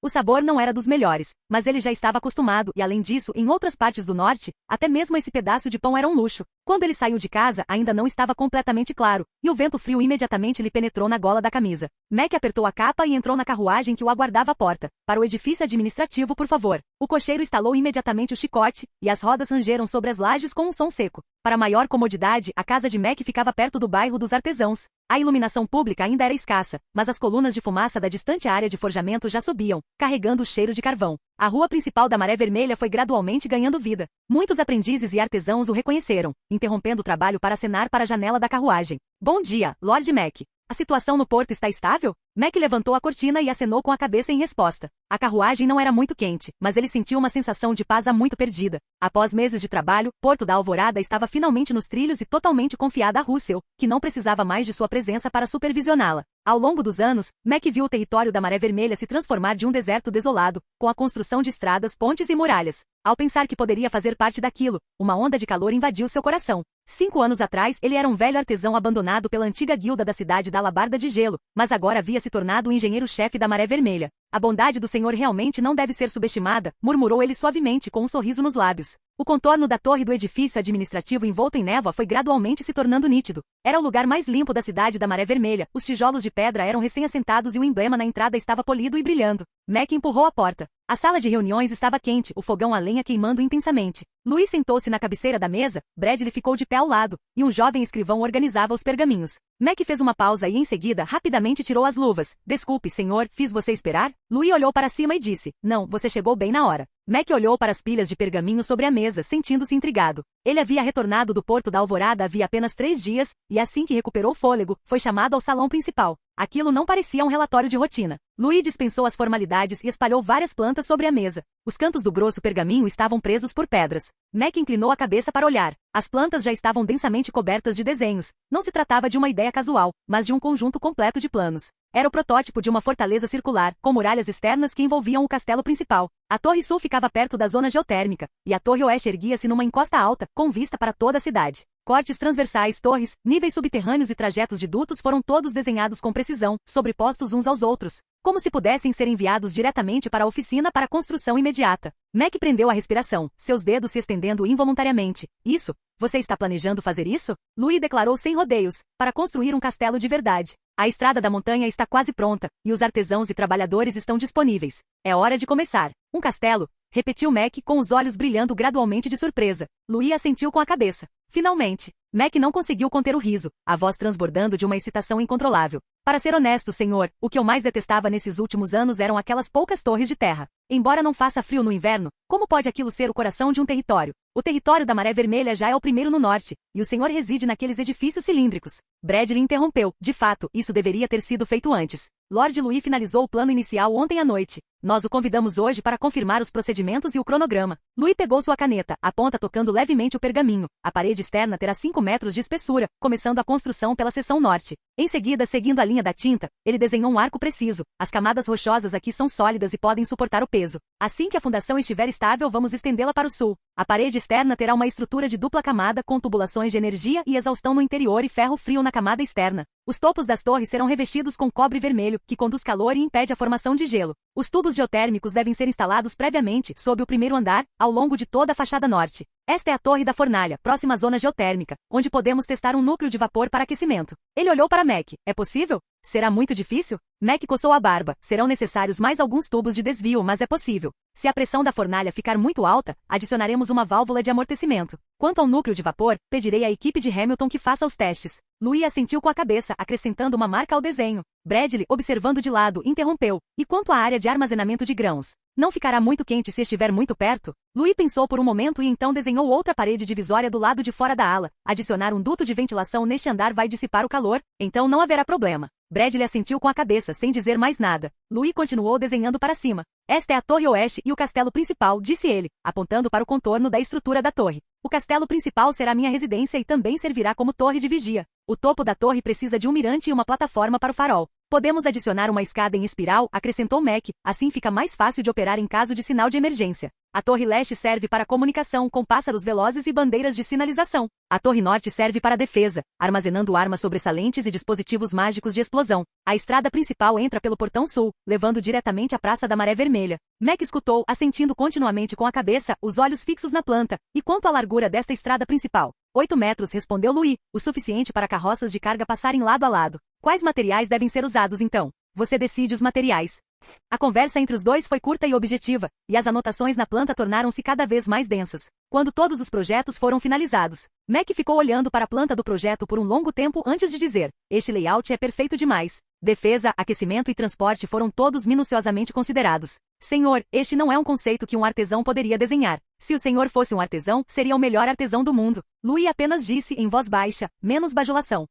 O sabor não era dos melhores, mas ele já estava acostumado e, além disso, em outras partes do norte, até mesmo esse pedaço de pão era um luxo. Quando ele saiu de casa, ainda não estava completamente claro, e o vento frio imediatamente lhe penetrou na gola da camisa. Mac apertou a capa e entrou na carruagem que o aguardava à porta. Para o edifício administrativo, por favor. O cocheiro estalou imediatamente o chicote, e as rodas rangeram sobre as lajes com um som seco. Para maior comodidade, a casa de Mac ficava perto do bairro dos artesãos. A iluminação pública ainda era escassa, mas as colunas de fumaça da distante área de forjamento já subiam, carregando o cheiro de carvão. A rua principal da Maré Vermelha foi gradualmente ganhando vida. Muitos aprendizes e artesãos o reconheceram, interrompendo o trabalho para acenar para a janela da carruagem. Bom dia, Lord Mac. A situação no porto está estável? Mac levantou a cortina e acenou com a cabeça em resposta. A carruagem não era muito quente, mas ele sentiu uma sensação de paz há muito perdida. Após meses de trabalho, Porto da Alvorada estava finalmente nos trilhos e totalmente confiada a Russell, que não precisava mais de sua presença para supervisioná-la. Ao longo dos anos, Mac viu o território da Maré Vermelha se transformar de um deserto desolado, com a construção de estradas, pontes e muralhas. Ao pensar que poderia fazer parte daquilo, uma onda de calor invadiu seu coração. 5 anos atrás, ele era um velho artesão abandonado pela antiga guilda da cidade da Alabarda de Gelo, mas agora havia se tornado o engenheiro-chefe da Maré Vermelha. A bondade do Senhor realmente não deve ser subestimada, murmurou ele suavemente com um sorriso nos lábios. O contorno da torre do edifício administrativo envolto em névoa foi gradualmente se tornando nítido. Era o lugar mais limpo da cidade da Maré Vermelha, os tijolos de pedra eram recém-assentados e o emblema na entrada estava polido e brilhando. Mac empurrou a porta. A sala de reuniões estava quente, o fogão a lenha queimando intensamente. Louis sentou-se na cabeceira da mesa, Bradley ficou de pé ao lado, e um jovem escrivão organizava os pergaminhos. Mac fez uma pausa e em seguida rapidamente tirou as luvas. Desculpe, senhor, fiz você esperar? Louis olhou para cima e disse, não, você chegou bem na hora. Mac olhou para as pilhas de pergaminho sobre a mesa, sentindo-se intrigado. Ele havia retornado do Porto da Alvorada havia apenas 3 dias, e assim que recuperou o fôlego, foi chamado ao salão principal. Aquilo não parecia um relatório de rotina. Louis dispensou as formalidades e espalhou várias plantas sobre a mesa. Os cantos do grosso pergaminho estavam presos por pedras. Mac inclinou a cabeça para olhar. As plantas já estavam densamente cobertas de desenhos. Não se tratava de uma ideia casual, mas de um conjunto completo de planos. Era o protótipo de uma fortaleza circular, com muralhas externas que envolviam o castelo principal. A Torre Sul ficava perto da zona geotérmica, e a Torre Oeste erguia-se numa encosta alta, com vista para toda a cidade. Cortes transversais, torres, níveis subterrâneos e trajetos de dutos foram todos desenhados com precisão, sobrepostos uns aos outros, como se pudessem ser enviados diretamente para a oficina para construção imediata. Mac prendeu a respiração, seus dedos se estendendo involuntariamente. Isso? Você está planejando fazer isso? Louis declarou sem rodeios, para construir um castelo de verdade. A estrada da montanha está quase pronta, e os artesãos e trabalhadores estão disponíveis. É hora de começar. Um castelo? Repetiu Mac com os olhos brilhando gradualmente de surpresa. Louis assentiu com a cabeça. Finalmente. Mac não conseguiu conter o riso, a voz transbordando de uma excitação incontrolável. Para ser honesto, senhor, o que eu mais detestava nesses últimos anos eram aquelas poucas torres de terra. Embora não faça frio no inverno, como pode aquilo ser o coração de um território? O território da Maré Vermelha já é o primeiro no norte, e o senhor reside naqueles edifícios cilíndricos. Bradley interrompeu. De fato, isso deveria ter sido feito antes. Lord Louis finalizou o plano inicial ontem à noite. Nós o convidamos hoje para confirmar os procedimentos e o cronograma. Louis pegou sua caneta, a ponta tocando levemente o pergaminho. A parede externa terá 5 metros de espessura, começando a construção pela seção norte. Em seguida, seguindo a linha da tinta, ele desenhou um arco preciso. As camadas rochosas aqui são sólidas e podem suportar o peso. Assim que a fundação estiver estável, vamos estendê-la para o sul. A parede externa terá uma estrutura de dupla camada com tubulações de energia e exaustão no interior e ferro frio na camada externa. Os topos das torres serão revestidos com cobre vermelho, que conduz calor e impede a formação de gelo. Os tubos geotérmicos devem ser instalados previamente, sob o primeiro andar, ao longo de toda a fachada norte. Esta é a torre da fornalha, próxima à zona geotérmica, onde podemos testar um núcleo de vapor para aquecimento. Ele olhou para Mac. É possível? Será muito difícil? Mac coçou a barba. Serão necessários mais alguns tubos de desvio, mas é possível. Se a pressão da fornalha ficar muito alta, adicionaremos uma válvula de amortecimento. Quanto ao núcleo de vapor, pedirei à equipe de Hamilton que faça os testes. Louis assentiu com a cabeça, acrescentando uma marca ao desenho. Bradley, observando de lado, interrompeu. E quanto à área de armazenamento de grãos? Não ficará muito quente se estiver muito perto? Louis pensou por um momento e então desenhou outra parede divisória do lado de fora da ala. Adicionar um duto de ventilação neste andar vai dissipar o calor, então não haverá problema. Bradley assentiu com a cabeça sem dizer mais nada. Louis continuou desenhando para cima. Esta é a torre oeste e o castelo principal, disse ele, apontando para o contorno da estrutura da torre. O castelo principal será minha residência e também servirá como torre de vigia. O topo da torre precisa de um mirante e uma plataforma para o farol. Podemos adicionar uma escada em espiral, acrescentou Mac, assim fica mais fácil de operar em caso de sinal de emergência. A torre leste serve para comunicação com pássaros velozes e bandeiras de sinalização. A torre norte serve para defesa, armazenando armas sobressalentes e dispositivos mágicos de explosão. A estrada principal entra pelo portão sul, levando diretamente à Praça da Maré Vermelha. Mac escutou, assentindo continuamente com a cabeça, os olhos fixos na planta. E quanto à largura desta estrada principal? 8 metros, respondeu Louis, o suficiente para carroças de carga passarem lado a lado. Quais materiais devem ser usados então? Você decide os materiais. A conversa entre os dois foi curta e objetiva, e as anotações na planta tornaram-se cada vez mais densas. Quando todos os projetos foram finalizados, Mac ficou olhando para a planta do projeto por um longo tempo antes de dizer: este layout é perfeito demais. Defesa, aquecimento e transporte foram todos minuciosamente considerados. Senhor, este não é um conceito que um artesão poderia desenhar. Se o senhor fosse um artesão, seria o melhor artesão do mundo. Louis apenas disse em voz baixa, menos bajulação.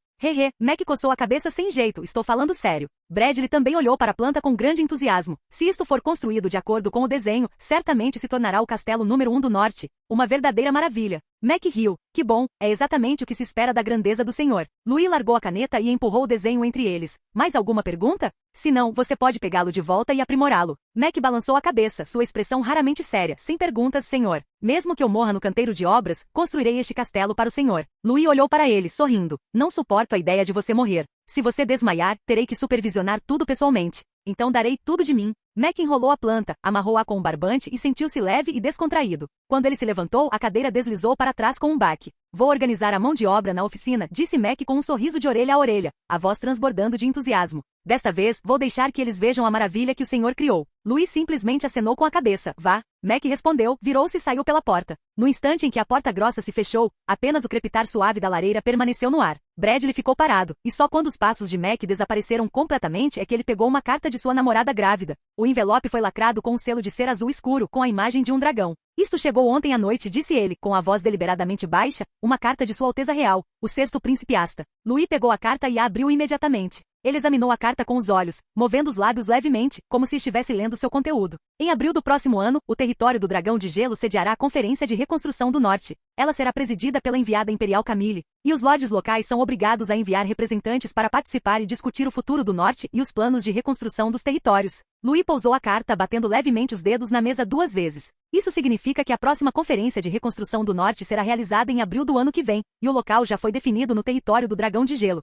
Mac coçou a cabeça sem jeito, estou falando sério. Bradley também olhou para a planta com grande entusiasmo. Se isto for construído de acordo com o desenho, certamente se tornará o castelo número 1 do norte. Uma verdadeira maravilha. Mac riu. Que bom, é exatamente o que se espera da grandeza do senhor. Louis largou a caneta e empurrou o desenho entre eles. Mais alguma pergunta? Se não, você pode pegá-lo de volta e aprimorá-lo. Mac balançou a cabeça, sua expressão raramente séria. Sem perguntas, senhor. Mesmo que eu morra no canteiro de obras, construirei este castelo para o senhor. Louis olhou para ele, sorrindo. Não suporto a ideia de você morrer. Se você desmaiar, terei que supervisionar tudo pessoalmente. Então darei tudo de mim. Mac enrolou a planta, amarrou-a com um barbante e sentiu-se leve e descontraído. Quando ele se levantou, a cadeira deslizou para trás com um baque. Vou organizar a mão de obra na oficina, disse Mac com um sorriso de orelha a orelha, a voz transbordando de entusiasmo. Desta vez, vou deixar que eles vejam a maravilha que o senhor criou. Louis simplesmente acenou com a cabeça. Vá. Mac respondeu, virou-se e saiu pela porta. No instante em que a porta grossa se fechou, apenas o crepitar suave da lareira permaneceu no ar. Bradley ficou parado, e só quando os passos de Mac desapareceram completamente é que ele pegou uma carta de sua namorada grávida. O envelope foi lacrado com um selo de cera azul escuro, com a imagem de um dragão. Isto chegou ontem à noite, disse ele, com a voz deliberadamente baixa, uma carta de Sua Alteza Real, o sexto príncipe Asta. Louis pegou a carta e a abriu imediatamente. Ele examinou a carta com os olhos, movendo os lábios levemente, como se estivesse lendo seu conteúdo. Em abril do próximo ano, o território do Dragão de Gelo sediará a Conferência de Reconstrução do Norte. Ela será presidida pela enviada imperial Camille, e os lordes locais são obrigados a enviar representantes para participar e discutir o futuro do Norte e os planos de reconstrução dos territórios. Louis pousou a carta batendo levemente os dedos na mesa 2 vezes. Isso significa que a próxima Conferência de Reconstrução do Norte será realizada em abril do ano que vem, e o local já foi definido no território do Dragão de Gelo.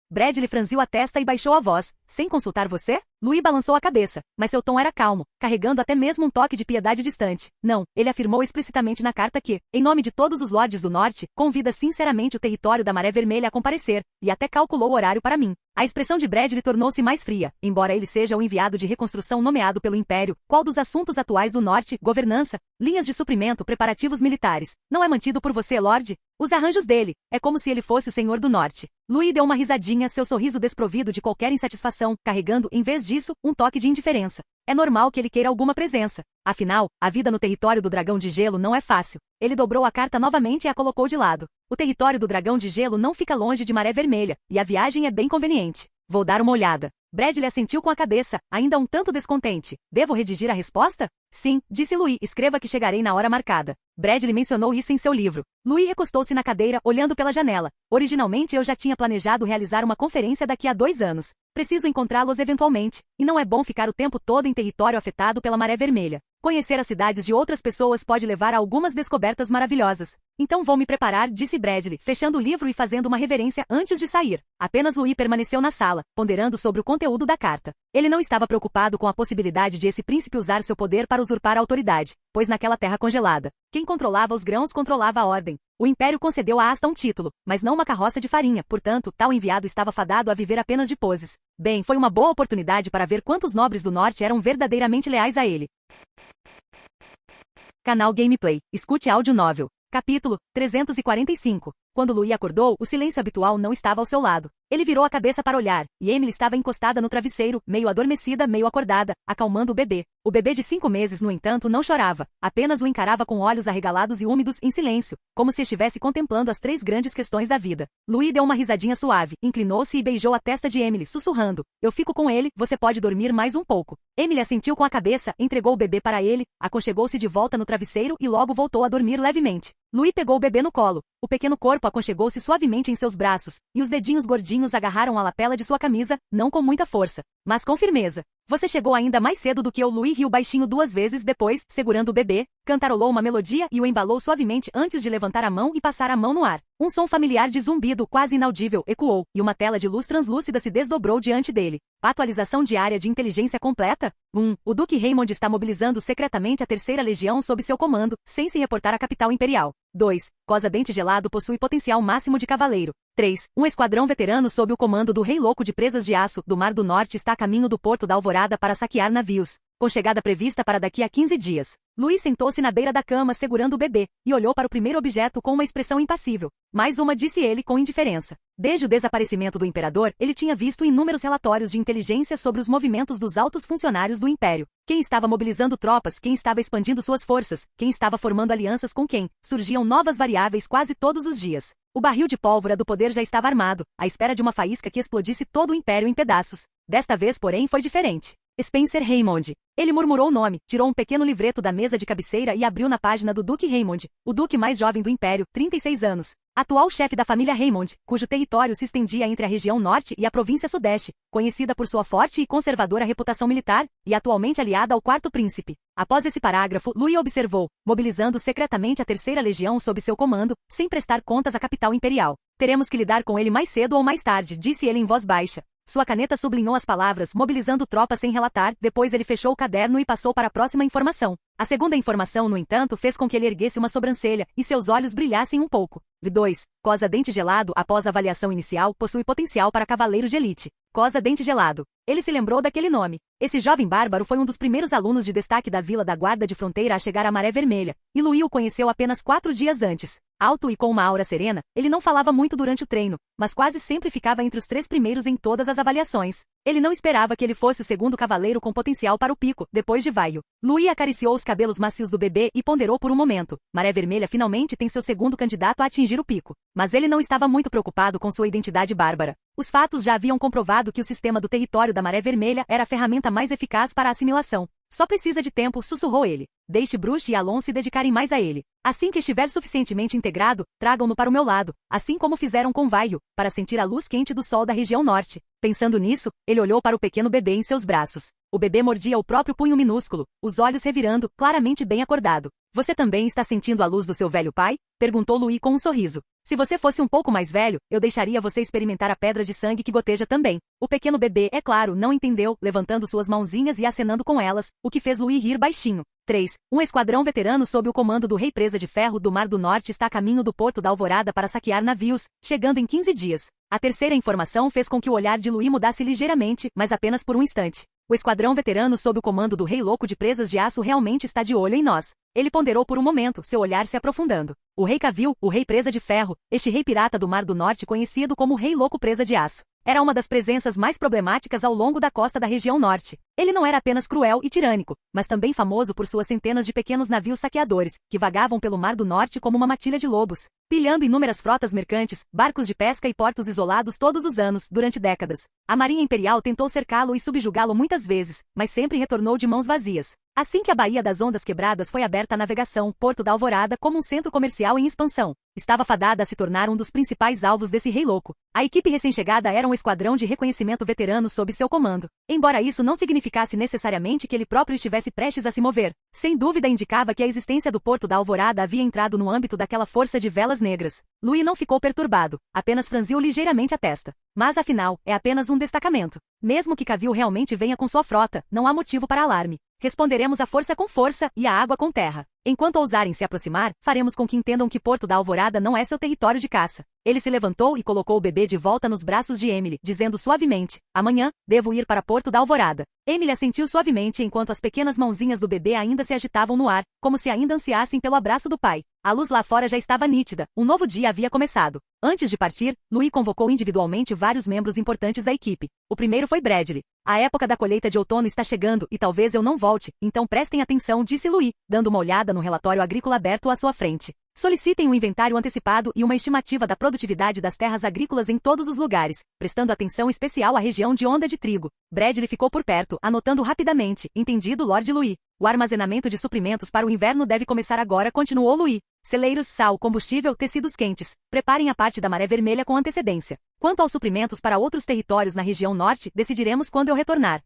Bradley franziu a testa e baixou a voz. Sem consultar você? Louis balançou a cabeça, mas seu tom era calmo, carregando até mesmo um toque de piedade distante. Não, ele afirmou explicitamente na carta que, em nome de todos os lordes do norte, convida sinceramente o território da Maré Vermelha a comparecer, e até calculou o horário para mim. A expressão de Bradley tornou-se mais fria, embora ele seja o enviado de reconstrução nomeado pelo Império. Qual dos assuntos atuais do norte, governança, linhas de suprimento, preparativos militares, não é mantido por você, Lorde? Os arranjos dele, é como se ele fosse o senhor do norte. Louis deu uma risadinha, seu sorriso desprovido de qualquer insatisfação, carregando, em vez disso, um toque de indiferença. É normal que ele queira alguma presença. Afinal, a vida no território do Dragão de Gelo não é fácil. Ele dobrou a carta novamente e a colocou de lado. O território do Dragão de Gelo não fica longe de Maré Vermelha, e a viagem é bem conveniente. Vou dar uma olhada. Bradley assentiu com a cabeça, ainda um tanto descontente. Devo redigir a resposta? Sim, disse Louis, escreva que chegarei na hora marcada. Bradley mencionou isso em seu livro. Louis recostou-se na cadeira, olhando pela janela. Originalmente eu já tinha planejado realizar uma conferência daqui a 2 anos. Preciso encontrá-los eventualmente, e não é bom ficar o tempo todo em território afetado pela Maré Vermelha. Conhecer as cidades de outras pessoas pode levar a algumas descobertas maravilhosas. Então vou me preparar, disse Bradley, fechando o livro e fazendo uma reverência antes de sair. Apenas Louis permaneceu na sala, ponderando sobre o conteúdo da carta. Ele não estava preocupado com a possibilidade de esse príncipe usar seu poder para usurpar a autoridade, pois naquela terra congelada, quem controlava os grãos controlava a ordem. O Império concedeu a Asta um título, mas não uma carroça de farinha, portanto, tal enviado estava fadado a viver apenas de poses. Bem, foi uma boa oportunidade para ver quantos nobres do norte eram verdadeiramente leais a ele. Canal Gameplay. Escute áudio novel. Capítulo 345. Quando Louis acordou, o silêncio habitual não estava ao seu lado. Ele virou a cabeça para olhar, e Emily estava encostada no travesseiro, meio adormecida, meio acordada, acalmando o bebê. O bebê de 5 meses, no entanto, não chorava, apenas o encarava com olhos arregalados e úmidos, em silêncio, como se estivesse contemplando as 3 grandes questões da vida. Louis deu uma risadinha suave, inclinou-se e beijou a testa de Emily, sussurrando: "Eu fico com ele, você pode dormir mais um pouco." Emily assentiu com a cabeça, entregou o bebê para ele, aconchegou-se de volta no travesseiro e logo voltou a dormir levemente. Louis pegou o bebê no colo. O pequeno corpo aconchegou-se suavemente em seus braços, e os dedinhos gordinhos agarraram a lapela de sua camisa, não com muita força, mas com firmeza. "Você chegou ainda mais cedo do que eu." Louis riu baixinho 2 vezes, depois, segurando o bebê, cantarolou uma melodia e o embalou suavemente antes de levantar a mão e passar a mão no ar. Um som familiar de zumbido quase inaudível ecoou, e uma tela de luz translúcida se desdobrou diante dele. Atualização diária de inteligência completa? O Duque Raymond está mobilizando secretamente a 3ª Legião sob seu comando, sem se reportar à capital imperial. 2. Cosa Dente Gelado possui potencial máximo de cavaleiro. 3. Um esquadrão veterano sob o comando do Rei Louco de Presas de Aço, do Mar do Norte está a caminho do Porto da Alvorada para saquear navios, com chegada prevista para daqui a 15 dias. Louis sentou-se na beira da cama segurando o bebê, e olhou para o primeiro objeto com uma expressão impassível. "Mais uma", disse ele com indiferença. Desde o desaparecimento do imperador, ele tinha visto inúmeros relatórios de inteligência sobre os movimentos dos altos funcionários do império. Quem estava mobilizando tropas, quem estava expandindo suas forças, quem estava formando alianças com quem. Surgiam novas variáveis quase todos os dias. O barril de pólvora do poder já estava armado, à espera de uma faísca que explodisse todo o império em pedaços. Desta vez, porém, foi diferente. Spencer Raymond. Ele murmurou o nome, tirou um pequeno livreto da mesa de cabeceira e abriu na página do Duque Raymond, o duque mais jovem do império, 36 anos. Atual chefe da família Raymond, cujo território se estendia entre a região norte e a província sudeste, conhecida por sua forte e conservadora reputação militar, e atualmente aliada ao 4º príncipe. Após esse parágrafo, Louis observou, mobilizando secretamente a 3ª Legião sob seu comando, sem prestar contas à capital imperial. "Teremos que lidar com ele mais cedo ou mais tarde", disse ele em voz baixa. Sua caneta sublinhou as palavras, mobilizando tropas sem relatar, depois ele fechou o caderno e passou para a próxima informação. A segunda informação, no entanto, fez com que ele erguesse uma sobrancelha, e seus olhos brilhassem um pouco. 2. Cosa Dente Gelado, após a avaliação inicial, possui potencial para cavaleiro de elite. Cosa Dente Gelado. Ele se lembrou daquele nome. Esse jovem bárbaro foi um dos primeiros alunos de destaque da Vila da Guarda de Fronteira a chegar à Maré Vermelha, e Louis o conheceu apenas 4 dias antes. Alto e com uma aura serena, ele não falava muito durante o treino, mas quase sempre ficava entre os 3 primeiros em todas as avaliações. Ele não esperava que ele fosse o segundo cavaleiro com potencial para o pico, depois de Vaio. Louis acariciou os cabelos macios do bebê e ponderou por um momento. Maré Vermelha finalmente tem seu segundo candidato a atingir o pico. Mas ele não estava muito preocupado com sua identidade bárbara. Os fatos já haviam comprovado que o sistema do território da Maré Vermelha era a ferramenta mais eficaz para a assimilação. "Só precisa de tempo", sussurrou ele. "Deixe Bruce e Alon se dedicarem mais a ele. Assim que estiver suficientemente integrado, tragam-no para o meu lado, assim como fizeram com Vaio, para sentir a luz quente do sol da região norte." Pensando nisso, ele olhou para o pequeno bebê em seus braços. O bebê mordia o próprio punho minúsculo, os olhos revirando, claramente bem acordado. "Você também está sentindo a luz do seu velho pai?" perguntou Louis com um sorriso. "Se você fosse um pouco mais velho, eu deixaria você experimentar a pedra de sangue que goteja também." O pequeno bebê, é claro, não entendeu, levantando suas mãozinhas e acenando com elas, o que fez Louis rir baixinho. 3. Um esquadrão veterano sob o comando do Rei Presa de Ferro do Mar do Norte está a caminho do Porto da Alvorada para saquear navios, chegando em 15 dias. A terceira informação fez com que o olhar de Louis mudasse ligeiramente, mas apenas por um instante. O esquadrão veterano sob o comando do Rei Louco de Presas de Aço realmente está de olho em nós. Ele ponderou por um momento, seu olhar se aprofundando. O Rei Cavill, o Rei Presa de Ferro, este rei pirata do Mar do Norte conhecido como Rei Louco Presa de Aço, era uma das presenças mais problemáticas ao longo da costa da região norte. Ele não era apenas cruel e tirânico, mas também famoso por suas centenas de pequenos navios saqueadores, que vagavam pelo Mar do Norte como uma matilha de lobos, pilhando inúmeras frotas mercantes, barcos de pesca e portos isolados todos os anos, durante décadas. A Marinha Imperial tentou cercá-lo e subjugá-lo muitas vezes, mas sempre retornou de mãos vazias. Assim que a Baía das Ondas Quebradas foi aberta à navegação, Porto da Alvorada, como um centro comercial em expansão, estava fadada a se tornar um dos principais alvos desse rei louco. A equipe recém-chegada era um esquadrão de reconhecimento veterano sob seu comando. embora isso não significasse necessariamente que ele próprio estivesse prestes a se mover. Sem dúvida indicava que a existência do Porto da Alvorada havia entrado no âmbito daquela força de velas negras. Louis não ficou perturbado, apenas franziu ligeiramente a testa. Mas afinal, é apenas um destacamento. Mesmo que Cavill realmente venha com sua frota, não há motivo para alarme. Responderemos a força com força e a água com terra. Enquanto ousarem se aproximar, faremos com que entendam que Porto da Alvorada não é seu território de caça. Ele se levantou e colocou o bebê de volta nos braços de Emily, dizendo suavemente, amanhã, devo ir para Porto da Alvorada. Emily assentiu suavemente enquanto as pequenas mãozinhas do bebê ainda se agitavam no ar, como se ainda ansiassem pelo abraço do pai. A luz lá fora já estava nítida, um novo dia havia começado. Antes de partir, Louis convocou individualmente vários membros importantes da equipe. O primeiro foi Bradley. A época da colheita de outono está chegando e talvez eu não volte, então prestem atenção, disse Louis, dando uma olhada no relatório agrícola aberto à sua frente. Solicitem um inventário antecipado e uma estimativa da produtividade das terras agrícolas em todos os lugares, prestando atenção especial à região de onda de trigo. Bradley ficou por perto, anotando rapidamente. Entendido, Lord Louis. O armazenamento de suprimentos para o inverno deve começar agora, continuou Louis. Celeiros, sal, combustível, tecidos quentes. Preparem a parte da Maré Vermelha com antecedência. Quanto aos suprimentos para outros territórios na região norte, decidiremos quando eu retornar.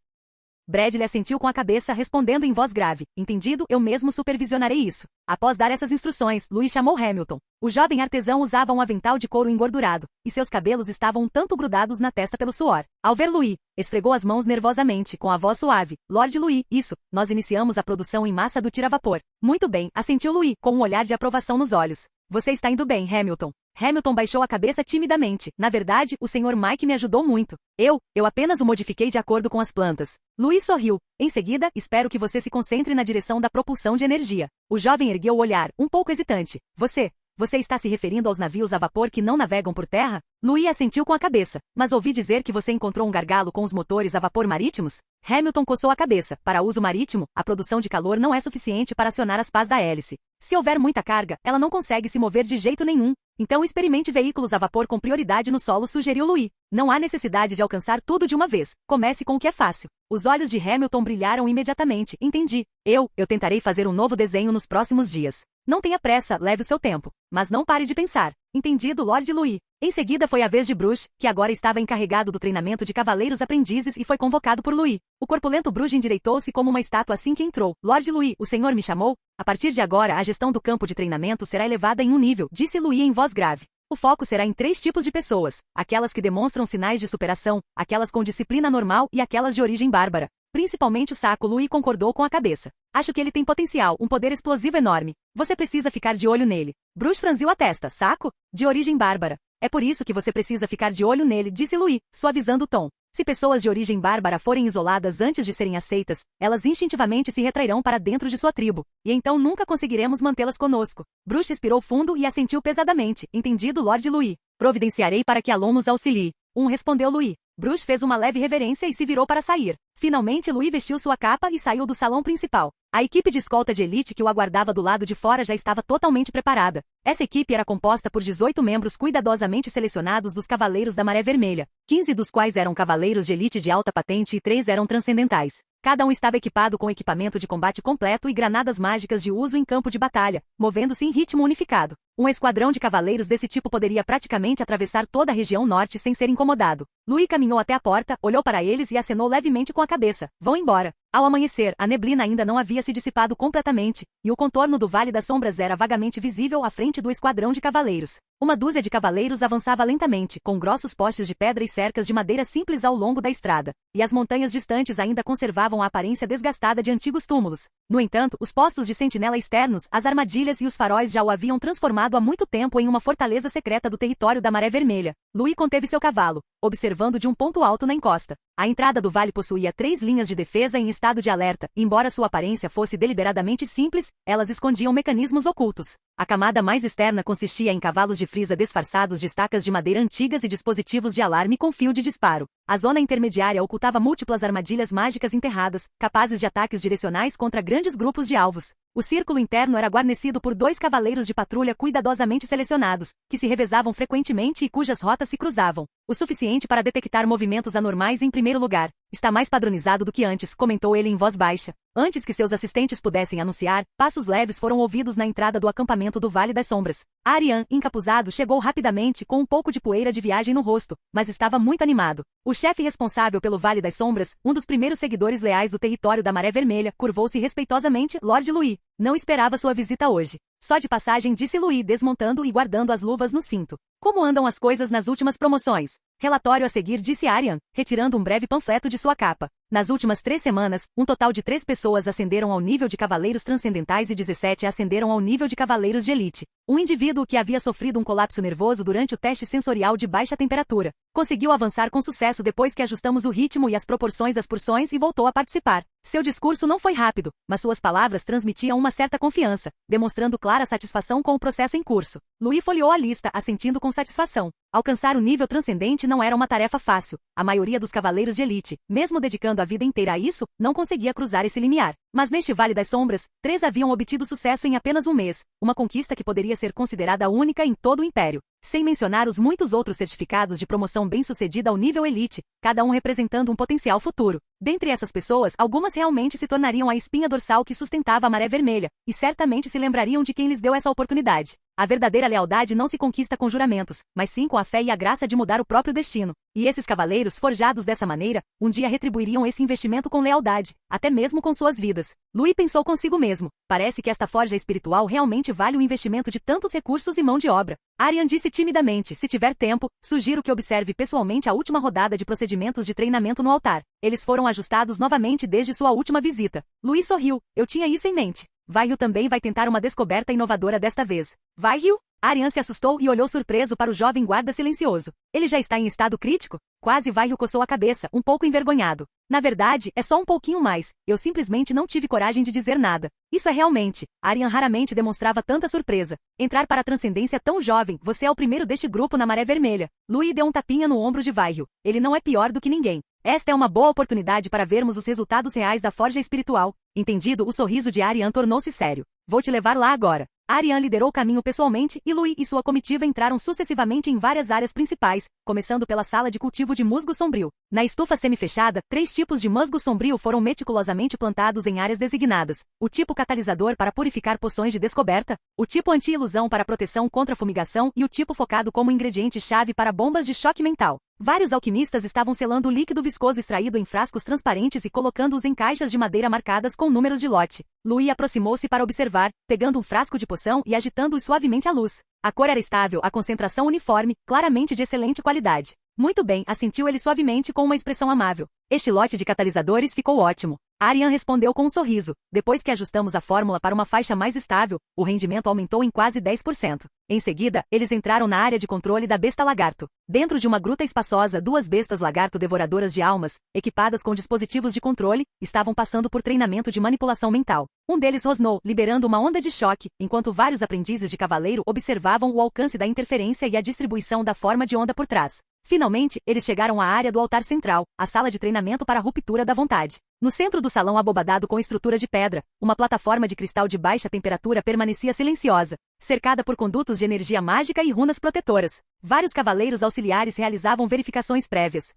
Bradley assentiu com a cabeça, respondendo em voz grave. Entendido, eu mesmo supervisionarei isso. Após dar essas instruções, Louis chamou Hamilton. O jovem artesão usava um avental de couro engordurado, e seus cabelos estavam um tanto grudados na testa pelo suor. Ao ver Louis, esfregou as mãos nervosamente, com a voz suave. Lord Louis, isso, nós iniciamos a produção em massa do tira-vapor. Muito bem, assentiu Louis, com um olhar de aprovação nos olhos. Você está indo bem, Hamilton. Hamilton baixou a cabeça timidamente. Na verdade, o Sr. Mike me ajudou muito. Eu apenas o modifiquei de acordo com as plantas. Louis sorriu. Em seguida, espero que você se concentre na direção da propulsão de energia. O jovem ergueu o olhar, um pouco hesitante. Você está se referindo aos navios a vapor que não navegam por terra? Louis assentiu com a cabeça. Mas ouvi dizer que você encontrou um gargalo com os motores a vapor marítimos? Hamilton coçou a cabeça. Para uso marítimo, a produção de calor não é suficiente para acionar as pás da hélice. Se houver muita carga, ela não consegue se mover de jeito nenhum. Então experimente veículos a vapor com prioridade no solo, sugeriu Louis. Não há necessidade de alcançar tudo de uma vez. Comece com o que é fácil. Os olhos de Hamilton brilharam imediatamente. Entendi. Eu tentarei fazer um novo desenho nos próximos dias. Não tenha pressa, leve o seu tempo. Mas não pare de pensar. Entendido, Lord Louis. Em seguida foi a vez de Bruce, que agora estava encarregado do treinamento de cavaleiros aprendizes e foi convocado por Louis. O corpulento Bruce endireitou-se como uma estátua assim que entrou. Lord Louis, o senhor me chamou? A partir de agora a gestão do campo de treinamento será elevada em um nível, disse Louis em voz grave. O foco será em 3 tipos de pessoas. Aquelas que demonstram sinais de superação, aquelas com disciplina normal e aquelas de origem bárbara. Principalmente o Saco. Louis concordou com a cabeça. Acho que ele tem potencial, um poder explosivo enorme. Você precisa ficar de olho nele. Bruce franziu a testa. Saco? De origem bárbara. É por isso que você precisa ficar de olho nele, disse Louis, suavizando o tom. Se pessoas de origem bárbara forem isoladas antes de serem aceitas, elas instintivamente se retrairão para dentro de sua tribo, e então nunca conseguiremos mantê-las conosco. Bruce respirou fundo e assentiu pesadamente. Entendido, Lord Louis. Providenciarei para que Alon nos auxilie. Respondeu Louis. Bruce fez uma leve reverência e se virou para sair. Finalmente Louis vestiu sua capa e saiu do salão principal. A equipe de escolta de elite que o aguardava do lado de fora já estava totalmente preparada. Essa equipe era composta por 18 membros cuidadosamente selecionados dos Cavaleiros da Maré Vermelha, 15 dos quais eram cavaleiros de elite de alta patente e 3 eram transcendentais. Cada um estava equipado com equipamento de combate completo e granadas mágicas de uso em campo de batalha, movendo-se em ritmo unificado. Um esquadrão de cavaleiros desse tipo poderia praticamente atravessar toda a região norte sem ser incomodado. Louis caminhou até a porta, olhou para eles e acenou levemente com a cabeça. Vão embora. Ao amanhecer, a neblina ainda não havia se dissipado completamente, e o contorno do Vale das Sombras era vagamente visível à frente do esquadrão de cavaleiros. Uma dúzia de cavaleiros avançava lentamente, com grossos postes de pedra e cercas de madeira simples ao longo da estrada, e as montanhas distantes ainda conservavam a aparência desgastada de antigos túmulos. No entanto, os postos de sentinela externos, as armadilhas e os faróis já o haviam transformado há muito tempo em uma fortaleza secreta do território da Maré Vermelha. Louis conteve seu cavalo, observando de um ponto alto na encosta. A entrada do vale possuía 3 linhas de defesa em estado de alerta. Embora sua aparência fosse deliberadamente simples, elas escondiam mecanismos ocultos. A camada mais externa consistia em cavalos de frisa disfarçados de estacas de madeira antigas e dispositivos de alarme com fio de disparo. A zona intermediária ocultava múltiplas armadilhas mágicas enterradas, capazes de ataques direcionais contra grandes grupos de alvos. O círculo interno era guarnecido por 2 cavaleiros de patrulha cuidadosamente selecionados, que se revezavam frequentemente e cujas rotas se cruzavam, o suficiente para detectar movimentos anormais em primeiro lugar. Está mais padronizado do que antes, comentou ele em voz baixa. Antes que seus assistentes pudessem anunciar, passos leves foram ouvidos na entrada do acampamento do Vale das Sombras. Aryan, encapuzado, chegou rapidamente com um pouco de poeira de viagem no rosto, mas estava muito animado. O chefe responsável pelo Vale das Sombras, um dos primeiros seguidores leais do território da Maré Vermelha, curvou-se respeitosamente. Lord Louis, não esperava sua visita hoje. Só de passagem, disse Louis, desmontando e guardando as luvas no cinto. Como andam as coisas nas últimas promoções? Relatório a seguir, disse Aryan, retirando um breve panfleto de sua capa. Nas últimas 3 semanas, um total de 3 pessoas ascenderam ao nível de cavaleiros transcendentais e 17 ascenderam ao nível de cavaleiros de elite. Um indivíduo que havia sofrido um colapso nervoso durante o teste sensorial de baixa temperatura conseguiu avançar com sucesso depois que ajustamos o ritmo e as proporções das porções e voltou a participar. Seu discurso não foi rápido, mas suas palavras transmitiam uma certa confiança, demonstrando clara satisfação com o processo em curso. Louis folheou a lista, assentindo com satisfação. Alcançar o nível transcendente não era uma tarefa fácil. A maioria dos cavaleiros de elite, mesmo dedicando a vida inteira a isso, não conseguia cruzar esse limiar. Mas neste Vale das Sombras, 3 haviam obtido sucesso em apenas um mês, uma conquista que poderia ser considerada única em todo o Império. Sem mencionar os muitos outros certificados de promoção bem-sucedida ao nível elite, cada um representando um potencial futuro. Dentre essas pessoas, algumas realmente se tornariam a espinha dorsal que sustentava a Maré Vermelha, e certamente se lembrariam de quem lhes deu essa oportunidade. A verdadeira lealdade não se conquista com juramentos, mas sim com a fé e a graça de mudar o próprio destino. E esses cavaleiros, forjados dessa maneira, um dia retribuiriam esse investimento com lealdade, até mesmo com suas vidas. Louis pensou consigo mesmo. Parece que esta forja espiritual realmente vale o investimento de tantos recursos e mão de obra. Aryan disse timidamente, se tiver tempo, sugiro que observe pessoalmente a última rodada de procedimentos de treinamento no altar. Eles foram ajustados novamente desde sua última visita. Louis sorriu, eu tinha isso em mente. Vaihyo também vai tentar uma descoberta inovadora desta vez. Vaihyo? Aryan se assustou e olhou surpreso para o jovem guarda silencioso. Ele já está em estado crítico? Quase Vaihyo coçou a cabeça, um pouco envergonhado. Na verdade, é só um pouquinho mais. Eu simplesmente não tive coragem de dizer nada. Isso é realmente. Aryan raramente demonstrava tanta surpresa. Entrar para a transcendência tão jovem, você é o primeiro deste grupo na Maré Vermelha. Louis deu um tapinha no ombro de Vaihyo. Ele não é pior do que ninguém. Esta é uma boa oportunidade para vermos os resultados reais da forja espiritual. Entendido, o sorriso de Aryan tornou-se sério. Vou te levar lá agora. Aryan liderou o caminho pessoalmente e Louis e sua comitiva entraram sucessivamente em várias áreas principais, começando pela sala de cultivo de musgo sombrio. Na estufa semi-fechada, 3 tipos de musgo sombrio foram meticulosamente plantados em áreas designadas. O tipo catalisador para purificar poções de descoberta, o tipo anti-ilusão para proteção contra fumigação e o tipo focado como ingrediente-chave para bombas de choque mental. Vários alquimistas estavam selando o líquido viscoso extraído em frascos transparentes e colocando-os em caixas de madeira marcadas com números de lote. Louis aproximou-se para observar, pegando um frasco de poção e agitando-o suavemente à luz. A cor era estável, a concentração uniforme, claramente de excelente qualidade. Muito bem, assentiu ele suavemente com uma expressão amável. Este lote de catalisadores ficou ótimo. Aryan respondeu com um sorriso. Depois que ajustamos a fórmula para uma faixa mais estável, o rendimento aumentou em quase 10%. Em seguida, eles entraram na área de controle da besta lagarto. Dentro de uma gruta espaçosa, 2 bestas lagarto devoradoras de almas, equipadas com dispositivos de controle, estavam passando por treinamento de manipulação mental. Um deles rosnou, liberando uma onda de choque, enquanto vários aprendizes de cavaleiro observavam o alcance da interferência e a distribuição da forma de onda por trás. Finalmente, eles chegaram à área do altar central, a sala de treinamento para a ruptura da vontade. No centro do salão abobadado com estrutura de pedra, uma plataforma de cristal de baixa temperatura permanecia silenciosa, cercada por condutos de energia mágica e runas protetoras. Vários cavaleiros auxiliares realizavam verificações prévias.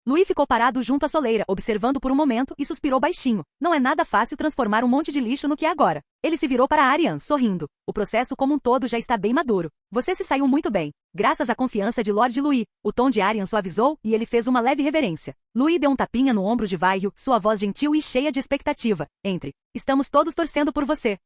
Louis ficou parado junto à soleira, observando por um momento e suspirou baixinho. Não é nada fácil transformar um monte de lixo no que é agora. Ele se virou para Aryan, sorrindo. O processo como um todo já está bem maduro. Você se saiu muito bem. Graças à confiança de Lord Louis, o tom de Aryan suavizou e ele fez uma leve reverência. Louis deu um tapinha no ombro de Vaihyo, sua voz gentil e cheia de expectativa. Estamos todos torcendo por você.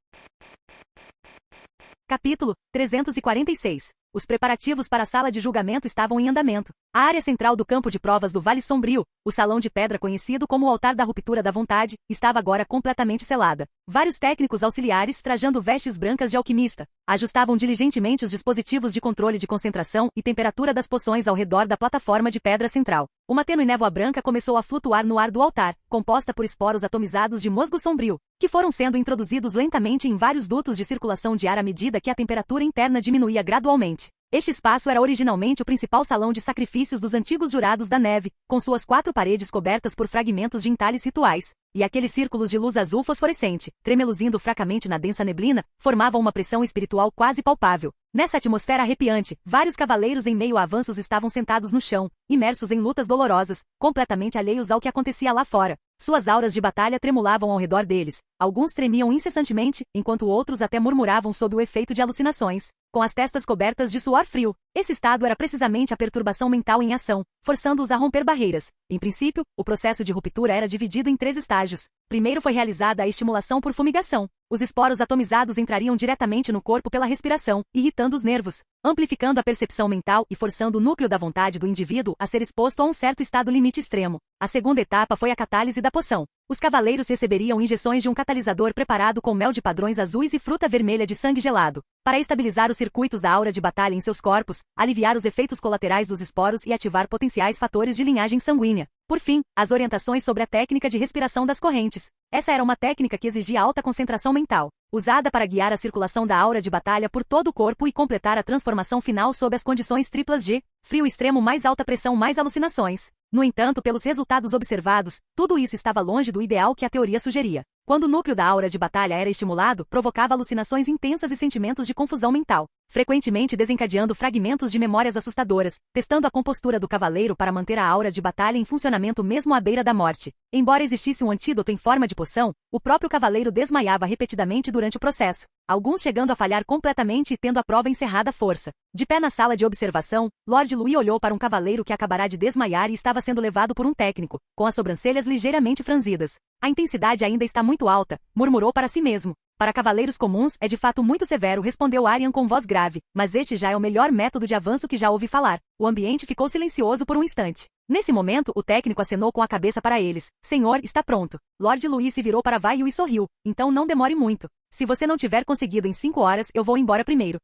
Capítulo 346. Os preparativos para a sala de julgamento estavam em andamento. A área central do campo de provas do Vale Sombrio, o salão de pedra conhecido como o Altar da Ruptura da Vontade, estava agora completamente selada. Vários técnicos auxiliares, trajando vestes brancas de alquimista, ajustavam diligentemente os dispositivos de controle de concentração e temperatura das poções ao redor da plataforma de pedra central. Uma tênue névoa branca começou a flutuar no ar do altar, composta por esporos atomizados de musgo sombrio, que foram sendo introduzidos lentamente em vários dutos de circulação de ar à medida que a temperatura interna diminuía gradualmente. Este espaço era originalmente o principal salão de sacrifícios dos antigos jurados da neve, com suas 4 paredes cobertas por fragmentos de entalhes rituais, e aqueles círculos de luz azul fosforescente, tremeluzindo fracamente na densa neblina, formavam uma pressão espiritual quase palpável. Nessa atmosfera arrepiante, vários cavaleiros em meio a avanços estavam sentados no chão, imersos em lutas dolorosas, completamente alheios ao que acontecia lá fora. Suas auras de batalha tremulavam ao redor deles. Alguns tremiam incessantemente, enquanto outros até murmuravam sob o efeito de alucinações, com as testas cobertas de suor frio. Esse estado era precisamente a perturbação mental em ação, forçando-os a romper barreiras. Em princípio, o processo de ruptura era dividido em 3 estágios. Primeiro foi realizada a estimulação por fumigação. Os esporos atomizados entrariam diretamente no corpo pela respiração, irritando os nervos, amplificando a percepção mental e forçando o núcleo da vontade do indivíduo a ser exposto a um certo estado limite extremo. A segunda etapa foi a catálise da poção. Os cavaleiros receberiam injeções de um catalisador preparado com mel de padrões azuis e fruta vermelha de sangue gelado, para estabilizar os circuitos da aura de batalha em seus corpos, aliviar os efeitos colaterais dos esporos e ativar potenciais fatores de linhagem sanguínea. Por fim, as orientações sobre a técnica de respiração das correntes. Essa era uma técnica que exigia alta concentração mental, usada para guiar a circulação da aura de batalha por todo o corpo e completar a transformação final sob as condições triplas de frio extremo mais alta pressão mais alucinações. No entanto, pelos resultados observados, tudo isso estava longe do ideal que a teoria sugeria. Quando o núcleo da aura de batalha era estimulado, provocava alucinações intensas e sentimentos de confusão mental, frequentemente desencadeando fragmentos de memórias assustadoras, testando a compostura do cavaleiro para manter a aura de batalha em funcionamento mesmo à beira da morte. Embora existisse um antídoto em forma de poção, o próprio cavaleiro desmaiava repetidamente durante o processo, alguns chegando a falhar completamente e tendo a prova encerrada à força. De pé na sala de observação, Lord Louis olhou para um cavaleiro que acabara de desmaiar e estava sendo levado por um técnico, com as sobrancelhas ligeiramente franzidas. A intensidade ainda está muito alta, murmurou para si mesmo. Para cavaleiros comuns é de fato muito severo, respondeu Arian com voz grave, mas este já é o melhor método de avanço que já ouvi falar. O ambiente ficou silencioso por um instante. Nesse momento, o técnico acenou com a cabeça para eles. Senhor, está pronto. Lord Louis se virou para Vaio e sorriu. Então não demore muito. Se você não tiver conseguido em 5 horas, eu vou embora primeiro.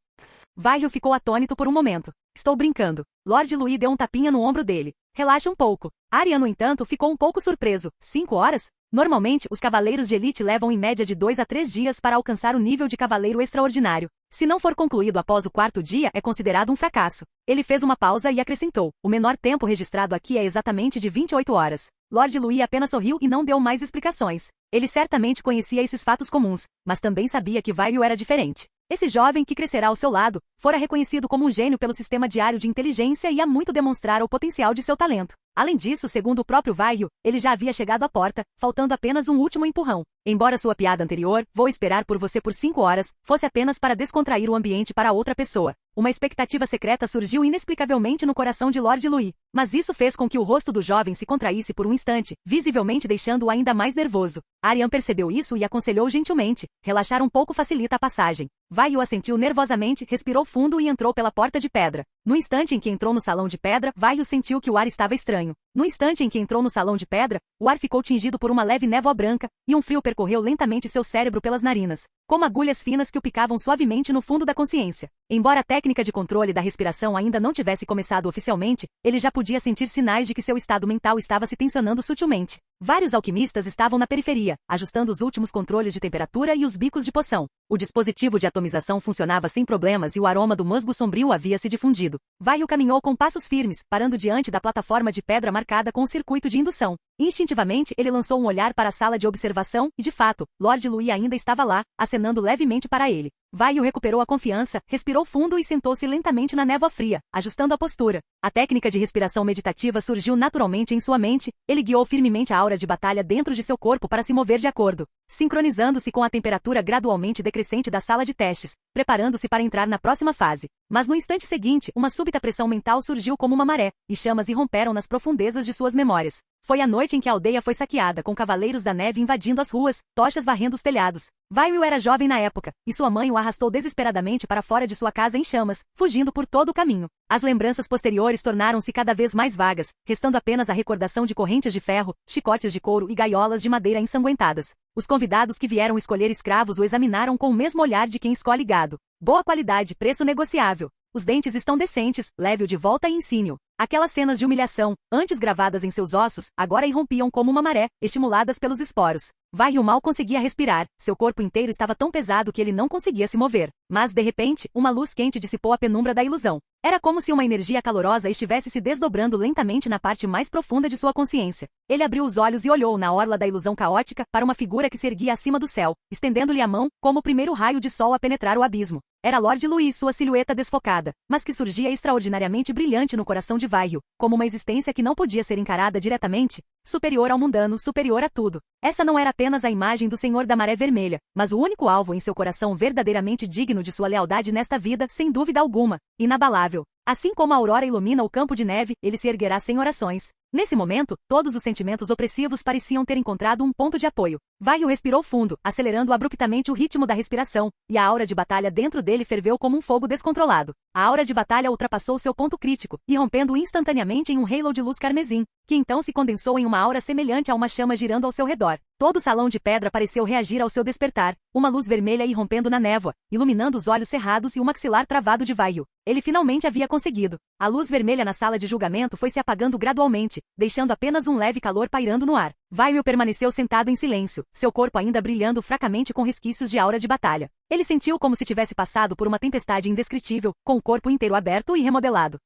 Vaio ficou atônito por um momento. Estou brincando. Lord Louis deu um tapinha no ombro dele. Relaxa um pouco. Arian, no entanto, ficou um pouco surpreso. 5 horas? Normalmente, os cavaleiros de elite levam em média de 2 a 3 dias para alcançar o nível de cavaleiro extraordinário. Se não for concluído após o 4º dia, é considerado um fracasso. Ele fez uma pausa e acrescentou: o menor tempo registrado aqui é exatamente de 28 horas. Lord Louis apenas sorriu e não deu mais explicações. Ele certamente conhecia esses fatos comuns, mas também sabia que Vaio era diferente. Esse jovem que crescerá ao seu lado, fora reconhecido como um gênio pelo sistema diário de inteligência e há muito demonstrar o potencial de seu talento. Além disso, segundo o próprio Vaio, ele já havia chegado à porta, faltando apenas um último empurrão. Embora sua piada anterior, vou esperar por você por 5 horas, fosse apenas para descontrair o ambiente para outra pessoa. Uma expectativa secreta surgiu inexplicavelmente no coração de Lord Louis, mas isso fez com que o rosto do jovem se contraísse por um instante, visivelmente deixando-o ainda mais nervoso. Arian percebeu isso e aconselhou gentilmente: relaxar um pouco facilita a passagem. Vaio assentiu nervosamente, respirou fundo e entrou pela porta de pedra. No instante em que entrou no salão de pedra, Vaio sentiu que o ar estava estranho. No instante em que entrou no salão de pedra, o ar ficou tingido por uma leve névoa branca, e um frio percorreu lentamente seu cérebro pelas narinas, como agulhas finas que o picavam suavemente no fundo da consciência. Embora a técnica de controle da respiração ainda não tivesse começado oficialmente, ele já podia sentir sinais de que seu estado mental estava se tensionando sutilmente. Vários alquimistas estavam na periferia, ajustando os últimos controles de temperatura e os bicos de poção. O dispositivo de atomização funcionava sem problemas e o aroma do musgo sombrio havia se difundido. Vaio caminhou com passos firmes, parando diante da plataforma de pedra marcada com o circuito de indução. Instintivamente, ele lançou um olhar para a sala de observação e, de fato, Lord Louis ainda estava lá, acenando levemente para ele. Vaio recuperou a confiança, respirou fundo e sentou-se lentamente na névoa fria, ajustando a postura. A técnica de respiração meditativa surgiu naturalmente em sua mente, ele guiou firmemente a aura de batalha dentro de seu corpo para se mover de acordo, sincronizando-se com a temperatura gradualmente decrescente da sala de testes, preparando-se para entrar na próxima fase. Mas no instante seguinte, uma súbita pressão mental surgiu como uma maré, e chamas irromperam nas profundezas de suas memórias. Foi a noite em que a aldeia foi saqueada, com cavaleiros da neve invadindo as ruas, tochas varrendo os telhados. Vaio era jovem na época, e sua mãe o arrastou desesperadamente para fora de sua casa em chamas, fugindo por todo o caminho. As lembranças posteriores tornaram-se cada vez mais vagas, restando apenas a recordação de correntes de ferro, chicotes de couro e gaiolas de madeira ensanguentadas. Os convidados que vieram escolher escravos o examinaram com o mesmo olhar de quem escolhe gado. Boa qualidade, preço negociável. Os dentes estão decentes, leve-o de volta e ensine-o. Aquelas cenas de humilhação, antes gravadas em seus ossos, agora irrompiam como uma maré, estimuladas pelos esporos. Vaio mal conseguia respirar, seu corpo inteiro estava tão pesado que ele não conseguia se mover. Mas, de repente, uma luz quente dissipou a penumbra da ilusão. Era como se uma energia calorosa estivesse se desdobrando lentamente na parte mais profunda de sua consciência. Ele abriu os olhos e olhou na orla da ilusão caótica para uma figura que se erguia acima do céu, estendendo-lhe a mão, como o primeiro raio de sol a penetrar o abismo. Era Lord Louis, sua silhueta desfocada, mas que surgia extraordinariamente brilhante no coração de Vaio, como uma existência que não podia ser encarada diretamente, superior ao mundano, superior a tudo. Essa não era apenas a imagem do Senhor da Maré Vermelha, mas o único alvo em seu coração verdadeiramente digno de sua lealdade nesta vida, sem dúvida alguma, inabalável. Assim como a aurora ilumina o campo de neve, ele se erguerá sem orações. Nesse momento, todos os sentimentos opressivos pareciam ter encontrado um ponto de apoio. Vaio respirou fundo, acelerando abruptamente o ritmo da respiração, e a aura de batalha dentro dele ferveu como um fogo descontrolado. A aura de batalha ultrapassou seu ponto crítico, irrompendo instantaneamente em um halo de luz carmesim, que então se condensou em uma aura semelhante a uma chama girando ao seu redor. Todo o salão de pedra pareceu reagir ao seu despertar, uma luz vermelha irrompendo na névoa, iluminando os olhos cerrados e o maxilar travado de Vaio. Ele finalmente havia conseguido. A luz vermelha na sala de julgamento foi se apagando gradualmente, deixando apenas um leve calor pairando no ar. Vaio permaneceu sentado em silêncio, seu corpo ainda brilhando fracamente com resquícios de aura de batalha. Ele sentiu como se tivesse passado por uma tempestade indescritível, com o corpo inteiro aberto e remodelado.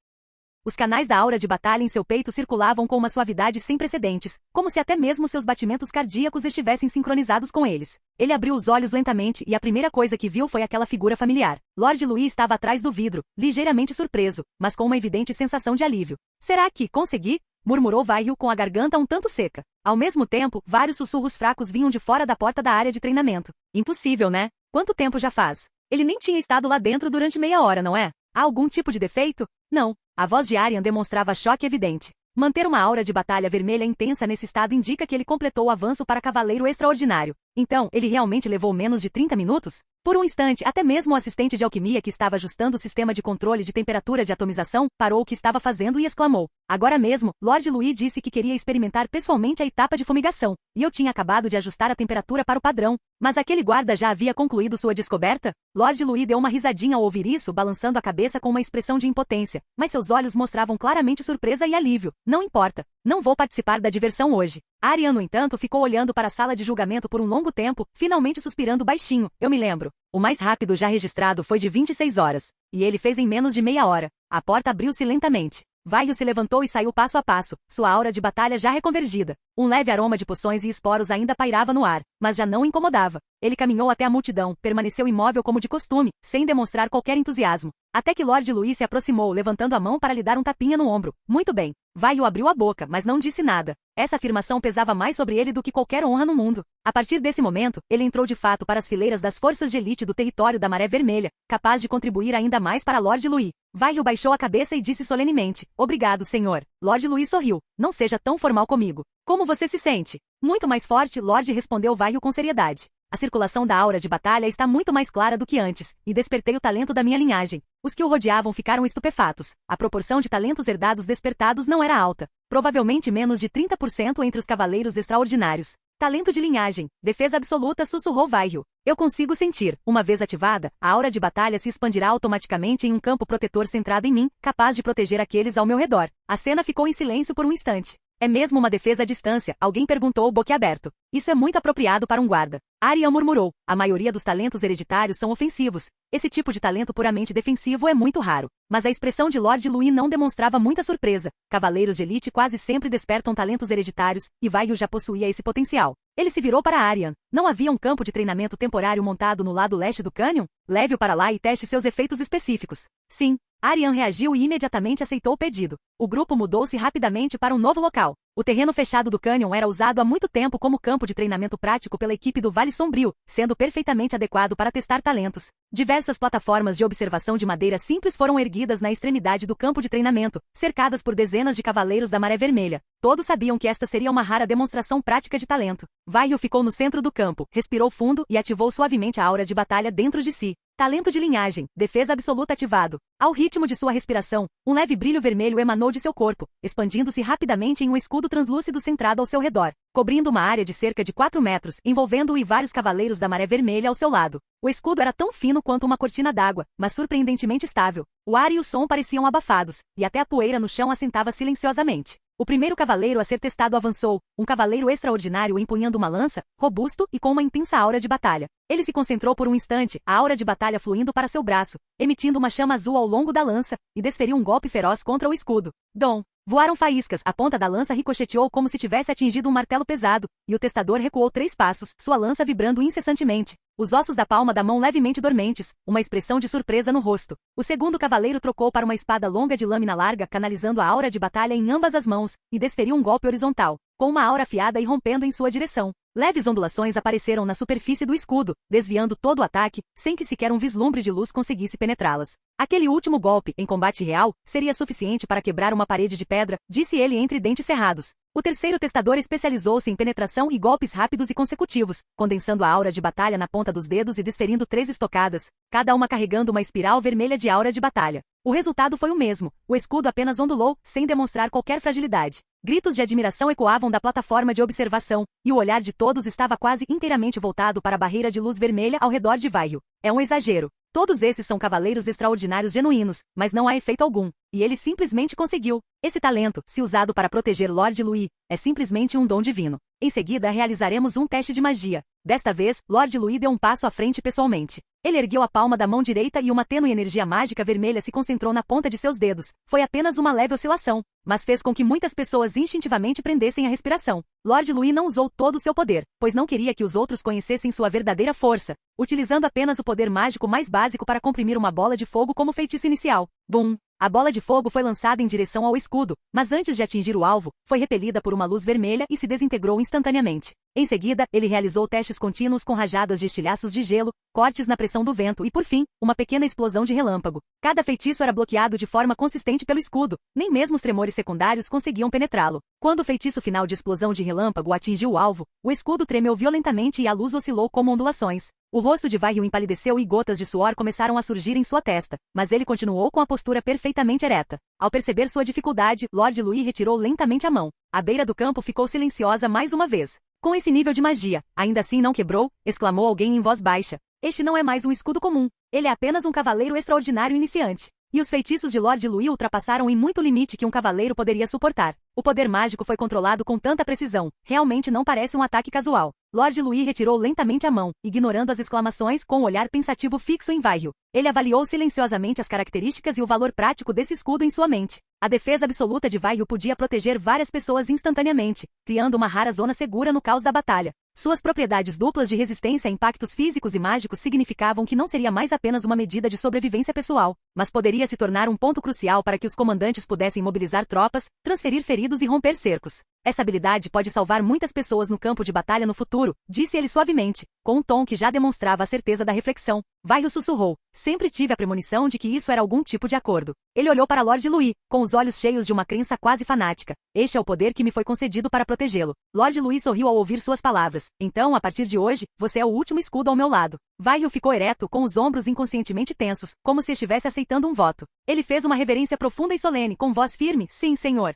Os canais da aura de batalha em seu peito circulavam com uma suavidade sem precedentes, como se até mesmo seus batimentos cardíacos estivessem sincronizados com eles. Ele abriu os olhos lentamente e a primeira coisa que viu foi aquela figura familiar. Lord Louis estava atrás do vidro, ligeiramente surpreso, mas com uma evidente sensação de alívio. Será que consegui? Murmurou Vaio com a garganta um tanto seca. Ao mesmo tempo, vários sussurros fracos vinham de fora da porta da área de treinamento. Impossível, né? Quanto tempo já faz? Ele nem tinha estado lá dentro durante meia hora, não é? Há algum tipo de defeito? Não. A voz de Aryan demonstrava choque evidente. Manter uma aura de batalha vermelha intensa nesse estado indica que ele completou o avanço para Cavaleiro Extraordinário. Então, ele realmente levou menos de 30 minutos? Por um instante, até mesmo o assistente de alquimia que estava ajustando o sistema de controle de temperatura de atomização, parou o que estava fazendo e exclamou. Agora mesmo, Lord Louis disse que queria experimentar pessoalmente a etapa de fumigação, e eu tinha acabado de ajustar a temperatura para o padrão. Mas aquele guarda já havia concluído sua descoberta? Lord Louis deu uma risadinha ao ouvir isso, balançando a cabeça com uma expressão de impotência, mas seus olhos mostravam claramente surpresa e alívio. Não importa. Não vou participar da diversão hoje. Aryan, no entanto, ficou olhando para a sala de julgamento por um longo tempo, finalmente suspirando baixinho. Eu me lembro. O mais rápido já registrado foi de 26 horas. E ele fez em menos de meia hora. A porta abriu-se lentamente. Vaio se levantou e saiu passo a passo, sua aura de batalha já reconvergida. Um leve aroma de poções e esporos ainda pairava no ar, mas já não o incomodava. Ele caminhou até a multidão, permaneceu imóvel como de costume, sem demonstrar qualquer entusiasmo. Até que Lord Louis se aproximou, levantando a mão para lhe dar um tapinha no ombro. Muito bem. Vaio abriu a boca, mas não disse nada. Essa afirmação pesava mais sobre ele do que qualquer honra no mundo. A partir desse momento, ele entrou de fato para as fileiras das forças de elite do território da Maré Vermelha, capaz de contribuir ainda mais para Lord Louis. Vaio baixou a cabeça e disse solenemente, obrigado, senhor. Lord Louis sorriu. Não seja tão formal comigo. Como você se sente? Muito mais forte, Lord, respondeu Vaio com seriedade. A circulação da aura de batalha está muito mais clara do que antes, e despertei o talento da minha linhagem. Os que o rodeavam ficaram estupefatos. A proporção de talentos herdados despertados não era alta. Provavelmente menos de 30% entre os cavaleiros extraordinários. Talento de linhagem, defesa absoluta, sussurrou Vaio. Eu consigo sentir, uma vez ativada, a aura de batalha se expandirá automaticamente em um campo protetor centrado em mim, capaz de proteger aqueles ao meu redor. A cena ficou em silêncio por um instante. É mesmo uma defesa à distância, alguém perguntou boquiaberto. Isso é muito apropriado para um guarda. Aryan murmurou. A maioria dos talentos hereditários são ofensivos. Esse tipo de talento puramente defensivo é muito raro. Mas a expressão de Lord Louis não demonstrava muita surpresa. Cavaleiros de elite quase sempre despertam talentos hereditários, e Vaio já possuía esse potencial. Ele se virou para Aryan. Não havia um campo de treinamento temporário montado no lado leste do cânion? Leve-o para lá e teste seus efeitos específicos. Sim. Aryan reagiu e imediatamente aceitou o pedido. O grupo mudou-se rapidamente para um novo local. O terreno fechado do cânion era usado há muito tempo como campo de treinamento prático pela equipe do Vale Sombrio, sendo perfeitamente adequado para testar talentos. Diversas plataformas de observação de madeira simples foram erguidas na extremidade do campo de treinamento, cercadas por dezenas de cavaleiros da Maré Vermelha. Todos sabiam que esta seria uma rara demonstração prática de talento. Vaio ficou no centro do campo, respirou fundo e ativou suavemente a aura de batalha dentro de si. Talento de linhagem, defesa absoluta ativado. Ao ritmo de sua respiração, um leve brilho vermelho emanou de seu corpo, expandindo-se rapidamente em um escudo translúcido centrado ao seu redor, cobrindo uma área de cerca de 4 metros, envolvendo-o e vários cavaleiros da Maré Vermelha ao seu lado. O escudo era tão fino quanto uma cortina d'água, mas surpreendentemente estável. O ar e o som pareciam abafados, e até a poeira no chão assentava silenciosamente. O primeiro cavaleiro a ser testado avançou, um cavaleiro extraordinário empunhando uma lança, robusto e com uma intensa aura de batalha. Ele se concentrou por um instante, a aura de batalha fluindo para seu braço, emitindo uma chama azul ao longo da lança, e desferiu um golpe feroz contra o escudo. Dom! Voaram faíscas, a ponta da lança ricocheteou como se tivesse atingido um martelo pesado, e o testador recuou 3 passos, sua lança vibrando incessantemente. Os ossos da palma da mão levemente dormentes, uma expressão de surpresa no rosto. O segundo cavaleiro trocou para uma espada longa de lâmina larga, canalizando a aura de batalha em ambas as mãos, e desferiu um golpe horizontal, com uma aura afiada e rompendo em sua direção. Leves ondulações apareceram na superfície do escudo, desviando todo o ataque, sem que sequer um vislumbre de luz conseguisse penetrá-las. Aquele último golpe, em combate real, seria suficiente para quebrar uma parede de pedra, disse ele entre dentes cerrados. O terceiro testador especializou-se em penetração e golpes rápidos e consecutivos, condensando a aura de batalha na ponta dos dedos e desferindo 3 estocadas, cada uma carregando uma espiral vermelha de aura de batalha. O resultado foi o mesmo, o escudo apenas ondulou, sem demonstrar qualquer fragilidade. Gritos de admiração ecoavam da plataforma de observação, e o olhar de todos estava quase inteiramente voltado para a barreira de luz vermelha ao redor de Vaio. É um exagero. Todos esses são cavaleiros extraordinários genuínos, mas não há efeito algum, e ele simplesmente conseguiu. Esse talento, se usado para proteger Lord Louis, é simplesmente um dom divino. Em seguida realizaremos um teste de magia. Desta vez, Lord Louis deu um passo à frente pessoalmente. Ele ergueu a palma da mão direita e uma tênue energia mágica vermelha se concentrou na ponta de seus dedos. Foi apenas uma leve oscilação, mas fez com que muitas pessoas instintivamente prendessem a respiração. Lord Louis não usou todo o seu poder, pois não queria que os outros conhecessem sua verdadeira força, utilizando apenas o poder mágico mais básico para comprimir uma bola de fogo como feitiço inicial. Bum! A bola de fogo foi lançada em direção ao escudo, mas antes de atingir o alvo, foi repelida por uma luz vermelha e se desintegrou instantaneamente. Em seguida, ele realizou testes contínuos com rajadas de estilhaços de gelo, cortes na pressão do vento e, por fim, uma pequena explosão de relâmpago. Cada feitiço era bloqueado de forma consistente pelo escudo, nem mesmo os tremores secundários conseguiam penetrá-lo. Quando o feitiço final de explosão de relâmpago atingiu o alvo, o escudo tremeu violentamente e a luz oscilou como ondulações. O rosto de Vaio empalideceu e gotas de suor começaram a surgir em sua testa, mas ele continuou com a postura perfeitamente ereta. Ao perceber sua dificuldade, Lord Louis retirou lentamente a mão. A beira do campo ficou silenciosa mais uma vez. Com esse nível de magia, ainda assim não quebrou? Exclamou alguém em voz baixa. Este não é mais um escudo comum. Ele é apenas um cavaleiro extraordinário iniciante. E os feitiços de Lord Louis ultrapassaram em muito o limite que um cavaleiro poderia suportar. O poder mágico foi controlado com tanta precisão. Realmente não parece um ataque casual. Lord Louis retirou lentamente a mão, ignorando as exclamações com um olhar pensativo fixo em Vaio. Ele avaliou silenciosamente as características e o valor prático desse escudo em sua mente. A defesa absoluta de Vaio podia proteger várias pessoas instantaneamente, criando uma rara zona segura no caos da batalha. Suas propriedades duplas de resistência a impactos físicos e mágicos significavam que não seria mais apenas uma medida de sobrevivência pessoal, mas poderia se tornar um ponto crucial para que os comandantes pudessem mobilizar tropas, transferir feridos e romper cercos. Essa habilidade pode salvar muitas pessoas no campo de batalha no futuro, disse ele suavemente, com um tom que já demonstrava a certeza da reflexão. Vaio sussurrou. Sempre tive a premonição de que isso era algum tipo de acordo. Ele olhou para Lord Louis, com os olhos cheios de uma crença quase fanática. Este é o poder que me foi concedido para protegê-lo. Lord Louis sorriu ao ouvir suas palavras. Então, a partir de hoje, você é o último escudo ao meu lado. Vaio ficou ereto, com os ombros inconscientemente tensos, como se estivesse aceitando um voto. Ele fez uma reverência profunda e solene, com voz firme. Sim, senhor.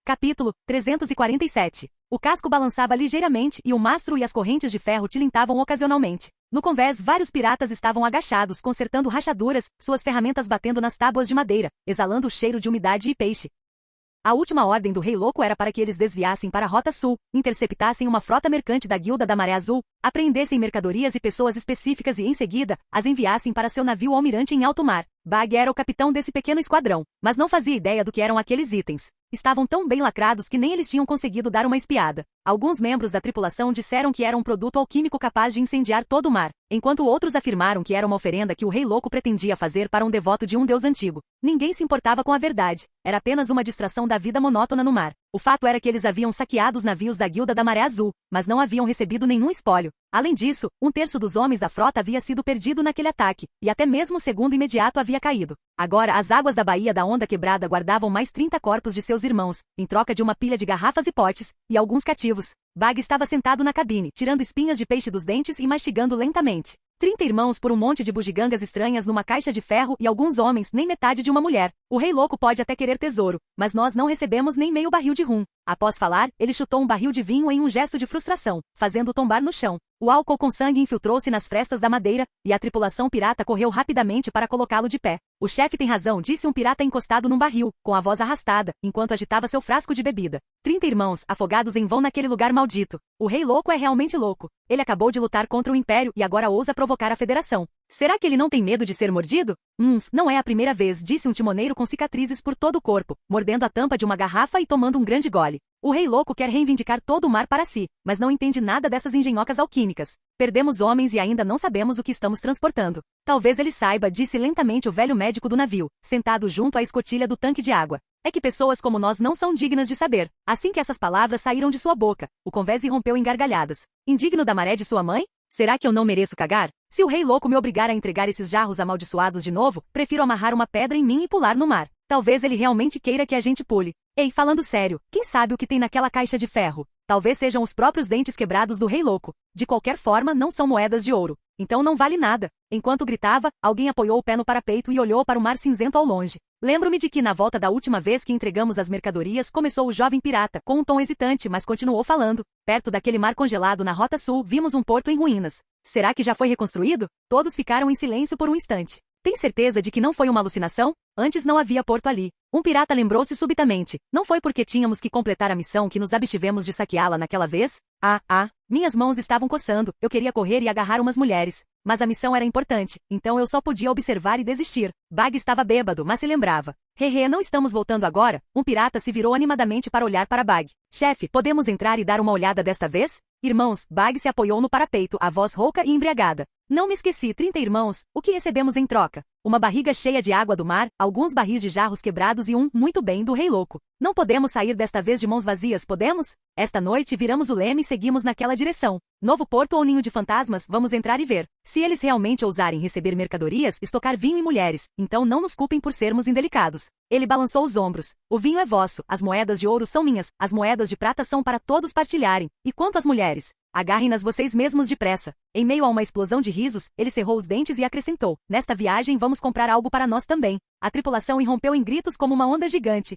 Capítulo 347. O casco balançava ligeiramente e o mastro e as correntes de ferro tilintavam ocasionalmente. No convés, vários piratas estavam agachados, consertando rachaduras, suas ferramentas batendo nas tábuas de madeira, exalando o cheiro de umidade e peixe. A última ordem do Rei Louco era para que eles desviassem para a Rota Sul, interceptassem uma frota mercante da Guilda da Maré Azul, apreendessem mercadorias e pessoas específicas e, em seguida, as enviassem para seu navio almirante em alto mar. Bag era o capitão desse pequeno esquadrão, mas não fazia ideia do que eram aqueles itens. Estavam tão bem lacrados que nem eles tinham conseguido dar uma espiada. Alguns membros da tripulação disseram que era um produto alquímico capaz de incendiar todo o mar, enquanto outros afirmaram que era uma oferenda que o Rei Louco pretendia fazer para um devoto de um deus antigo. Ninguém se importava com a verdade. Era apenas uma distração da vida monótona no mar. O fato era que eles haviam saqueado os navios da Guilda da Maré Azul, mas não haviam recebido nenhum espólio. Além disso, 1/3 dos homens da frota havia sido perdido naquele ataque, e até mesmo o segundo imediato havia caído. Agora, as águas da Baía da Onda Quebrada guardavam mais 30 corpos de seus irmãos, em troca de uma pilha de garrafas e potes, e alguns cativos. Bag estava sentado na cabine, tirando espinhas de peixe dos dentes e mastigando lentamente. 30 irmãos por um monte de bugigangas estranhas numa caixa de ferro e alguns homens, nem metade de uma mulher. O Rei Louco pode até querer tesouro, mas nós não recebemos nem meio barril de rum. Após falar, ele chutou um barril de vinho em um gesto de frustração, fazendo-o tombar no chão. O álcool com sangue infiltrou-se nas frestas da madeira, e a tripulação pirata correu rapidamente para colocá-lo de pé. O chefe tem razão, disse um pirata encostado num barril, com a voz arrastada, enquanto agitava seu frasco de bebida. 30 irmãos, afogados em vão naquele lugar maldito. O rei louco é realmente louco. Ele acabou de lutar contra o Império e agora ousa provocar a Federação. Será que ele não tem medo de ser mordido? Não é a primeira vez, disse um timoneiro com cicatrizes por todo o corpo, mordendo a tampa de uma garrafa e tomando um grande gole. O rei louco quer reivindicar todo o mar para si, mas não entende nada dessas engenhocas alquímicas. Perdemos homens e ainda não sabemos o que estamos transportando. Talvez ele saiba, disse lentamente o velho médico do navio, sentado junto à escotilha do tanque de água. É que pessoas como nós não são dignas de saber. Assim que essas palavras saíram de sua boca, o convés irrompeu em gargalhadas. Indigno da maré de sua mãe? Será que eu não mereço cagar? Se o rei louco me obrigar a entregar esses jarros amaldiçoados de novo, prefiro amarrar uma pedra em mim e pular no mar. Talvez ele realmente queira que a gente pule. Ei, falando sério, quem sabe o que tem naquela caixa de ferro? Talvez sejam os próprios dentes quebrados do rei louco. De qualquer forma, não são moedas de ouro. Então não vale nada. Enquanto gritava, alguém apoiou o pé no parapeito e olhou para o mar cinzento ao longe. Lembro-me de que na volta da última vez que entregamos as mercadorias começou o jovem pirata, com um tom hesitante, mas continuou falando. Perto daquele mar congelado na rota sul, vimos um porto em ruínas. Será que já foi reconstruído? Todos ficaram em silêncio por um instante. Tem certeza de que não foi uma alucinação? Antes não havia porto ali. Um pirata lembrou-se subitamente. Não foi porque tínhamos que completar a missão que nos abstivemos de saqueá-la naquela vez? Minhas mãos estavam coçando, eu queria correr e agarrar umas mulheres. Mas a missão era importante, então eu só podia observar e desistir. Bag estava bêbado, mas se lembrava. Não estamos voltando agora? Um pirata se virou animadamente para olhar para Bag. Chefe, podemos entrar e dar uma olhada desta vez? Irmãos, Bag se apoiou no parapeito, a voz rouca e embriagada. Não me esqueci, 30 irmãos, o que recebemos em troca? Uma barriga cheia de água do mar, alguns barris de jarros quebrados e muito bem, do rei louco. Não podemos sair desta vez de mãos vazias, podemos? Esta noite viramos o leme e seguimos naquela direção. Novo porto ou ninho de fantasmas, vamos entrar e ver. Se eles realmente ousarem receber mercadorias, estocar vinho e mulheres, então não nos culpem por sermos indelicados. Ele balançou os ombros. O vinho é vosso, as moedas de ouro são minhas, as moedas de prata são para todos partilharem. E quanto às mulheres? Agarrem-nas vocês mesmos depressa. Em meio a uma explosão de risos, ele cerrou os dentes e acrescentou. Nesta viagem vamos comprar algo para nós também. A tripulação irrompeu em gritos como uma onda gigante.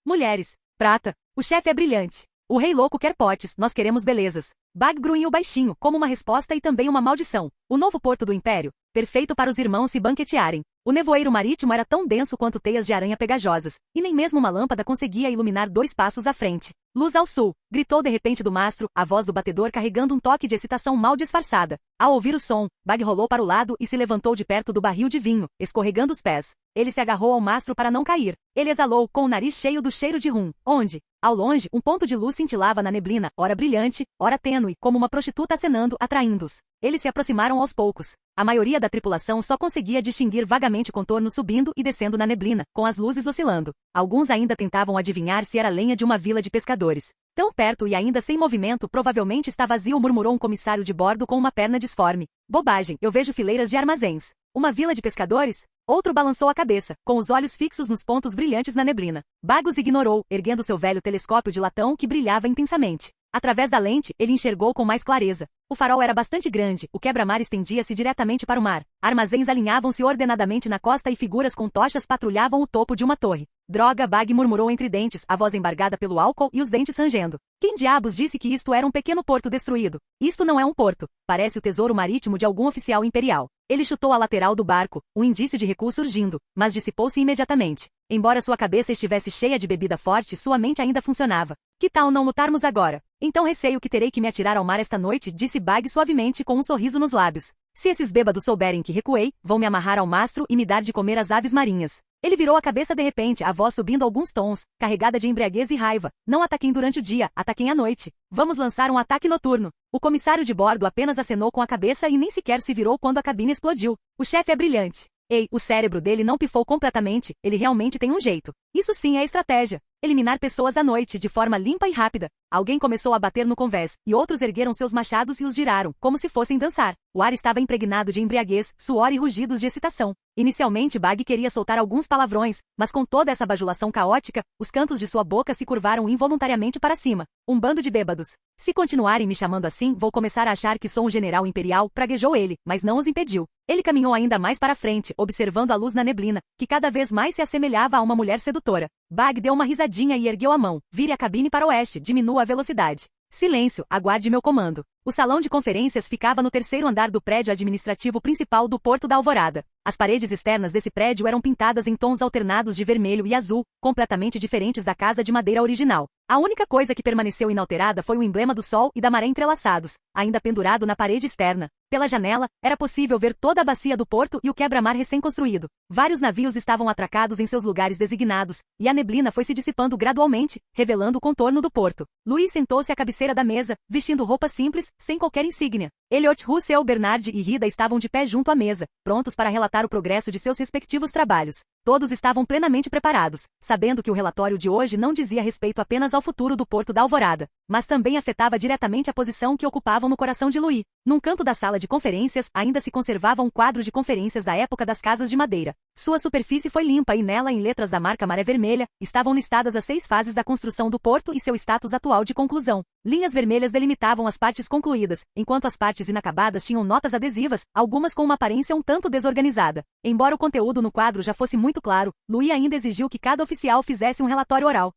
Mulheres. Prata. O chefe é brilhante. O rei louco quer potes, nós queremos belezas. Bag grunhiu baixinho, como uma resposta e também uma maldição. O novo porto do Império, perfeito para os irmãos se banquetearem. O nevoeiro marítimo era tão denso quanto teias de aranha pegajosas, e nem mesmo uma lâmpada conseguia iluminar 2 passos à frente. Luz ao sul, gritou de repente do mastro, a voz do batedor carregando um toque de excitação mal disfarçada. Ao ouvir o som, Bag rolou para o lado e se levantou de perto do barril de vinho, escorregando os pés. Ele se agarrou ao mastro para não cair. Ele exalou, com o nariz cheio do cheiro de rum. Onde? Ao longe, um ponto de luz cintilava na neblina, ora brilhante, ora tênue, como uma prostituta acenando, atraindo-os. Eles se aproximaram aos poucos. A maioria da tripulação só conseguia distinguir vagamente contornos subindo e descendo na neblina, com as luzes oscilando. Alguns ainda tentavam adivinhar se era lenha de uma vila de pescadores. Tão perto e ainda sem movimento, provavelmente está vazio, murmurou um comissário de bordo com uma perna disforme. Bobagem, eu vejo fileiras de armazéns. Uma vila de pescadores? Outro balançou a cabeça, com os olhos fixos nos pontos brilhantes na neblina. Bagos ignorou, erguendo seu velho telescópio de latão que brilhava intensamente. Através da lente, ele enxergou com mais clareza. O farol era bastante grande, o quebra-mar estendia-se diretamente para o mar. Armazéns alinhavam-se ordenadamente na costa e figuras com tochas patrulhavam o topo de uma torre. Droga, Bag murmurou entre dentes, a voz embargada pelo álcool e os dentes rangendo. Quem diabos disse que isto era um pequeno porto destruído? Isto não é um porto. Parece o tesouro marítimo de algum oficial imperial. Ele chutou a lateral do barco, um indício de recuo surgindo, mas dissipou-se imediatamente. Embora sua cabeça estivesse cheia de bebida forte, sua mente ainda funcionava. Que tal não lutarmos agora? Então receio que terei que me atirar ao mar esta noite, disse Bag suavemente com um sorriso nos lábios. Se esses bêbados souberem que recuei, vão me amarrar ao mastro e me dar de comer às aves marinhas. Ele virou a cabeça de repente, a voz subindo alguns tons, carregada de embriaguez e raiva. Não ataquem durante o dia, ataquem à noite. Vamos lançar um ataque noturno. O comissário de bordo apenas acenou com a cabeça e nem sequer se virou quando a cabine explodiu. O chefe é brilhante. Ei, o cérebro dele não pifou completamente, ele realmente tem um jeito. Isso sim é estratégia. Eliminar pessoas à noite, de forma limpa e rápida. Alguém começou a bater no convés, e outros ergueram seus machados e os giraram, como se fossem dançar. O ar estava impregnado de embriaguez, suor e rugidos de excitação. Inicialmente Bag queria soltar alguns palavrões, mas com toda essa bajulação caótica, os cantos de sua boca se curvaram involuntariamente para cima. Um bando de bêbados. Se continuarem me chamando assim, vou começar a achar que sou um general imperial, praguejou ele, mas não os impediu. Ele caminhou ainda mais para frente, observando a luz na neblina, que cada vez mais se assemelhava a uma mulher sedutora. Bag deu uma risadinha e ergueu a mão. Vire a cabine para o oeste, diminua a velocidade. Silêncio, aguarde meu comando. O salão de conferências ficava no terceiro andar do prédio administrativo principal do Porto da Alvorada. As paredes externas desse prédio eram pintadas em tons alternados de vermelho e azul, completamente diferentes da casa de madeira original. A única coisa que permaneceu inalterada foi o emblema do sol e da maré entrelaçados, ainda pendurado na parede externa. Pela janela, era possível ver toda a bacia do porto e o quebra-mar recém-construído. Vários navios estavam atracados em seus lugares designados, e a neblina foi se dissipando gradualmente, revelando o contorno do porto. Louis sentou-se à cabeceira da mesa, vestindo roupa simples, sem qualquer insígnia. Elliot, Russell, Bernard e Rida estavam de pé junto à mesa, prontos para relatar o progresso de seus respectivos trabalhos. Todos estavam plenamente preparados, sabendo que o relatório de hoje não dizia respeito apenas ao futuro do Porto da Alvorada, mas também afetava diretamente a posição que ocupavam no coração de Louis. Num canto da sala de conferências ainda se conservava um quadro de conferências da época das casas de madeira. Sua superfície foi limpa e nela, em letras da marca Maré Vermelha, estavam listadas as 6 fases da construção do porto e seu status atual de conclusão. Linhas vermelhas delimitavam as partes concluídas, enquanto as partes inacabadas tinham notas adesivas, algumas com uma aparência um tanto desorganizada. Embora o conteúdo no quadro já fosse muito claro, Louis ainda exigiu que cada oficial fizesse um relatório oral.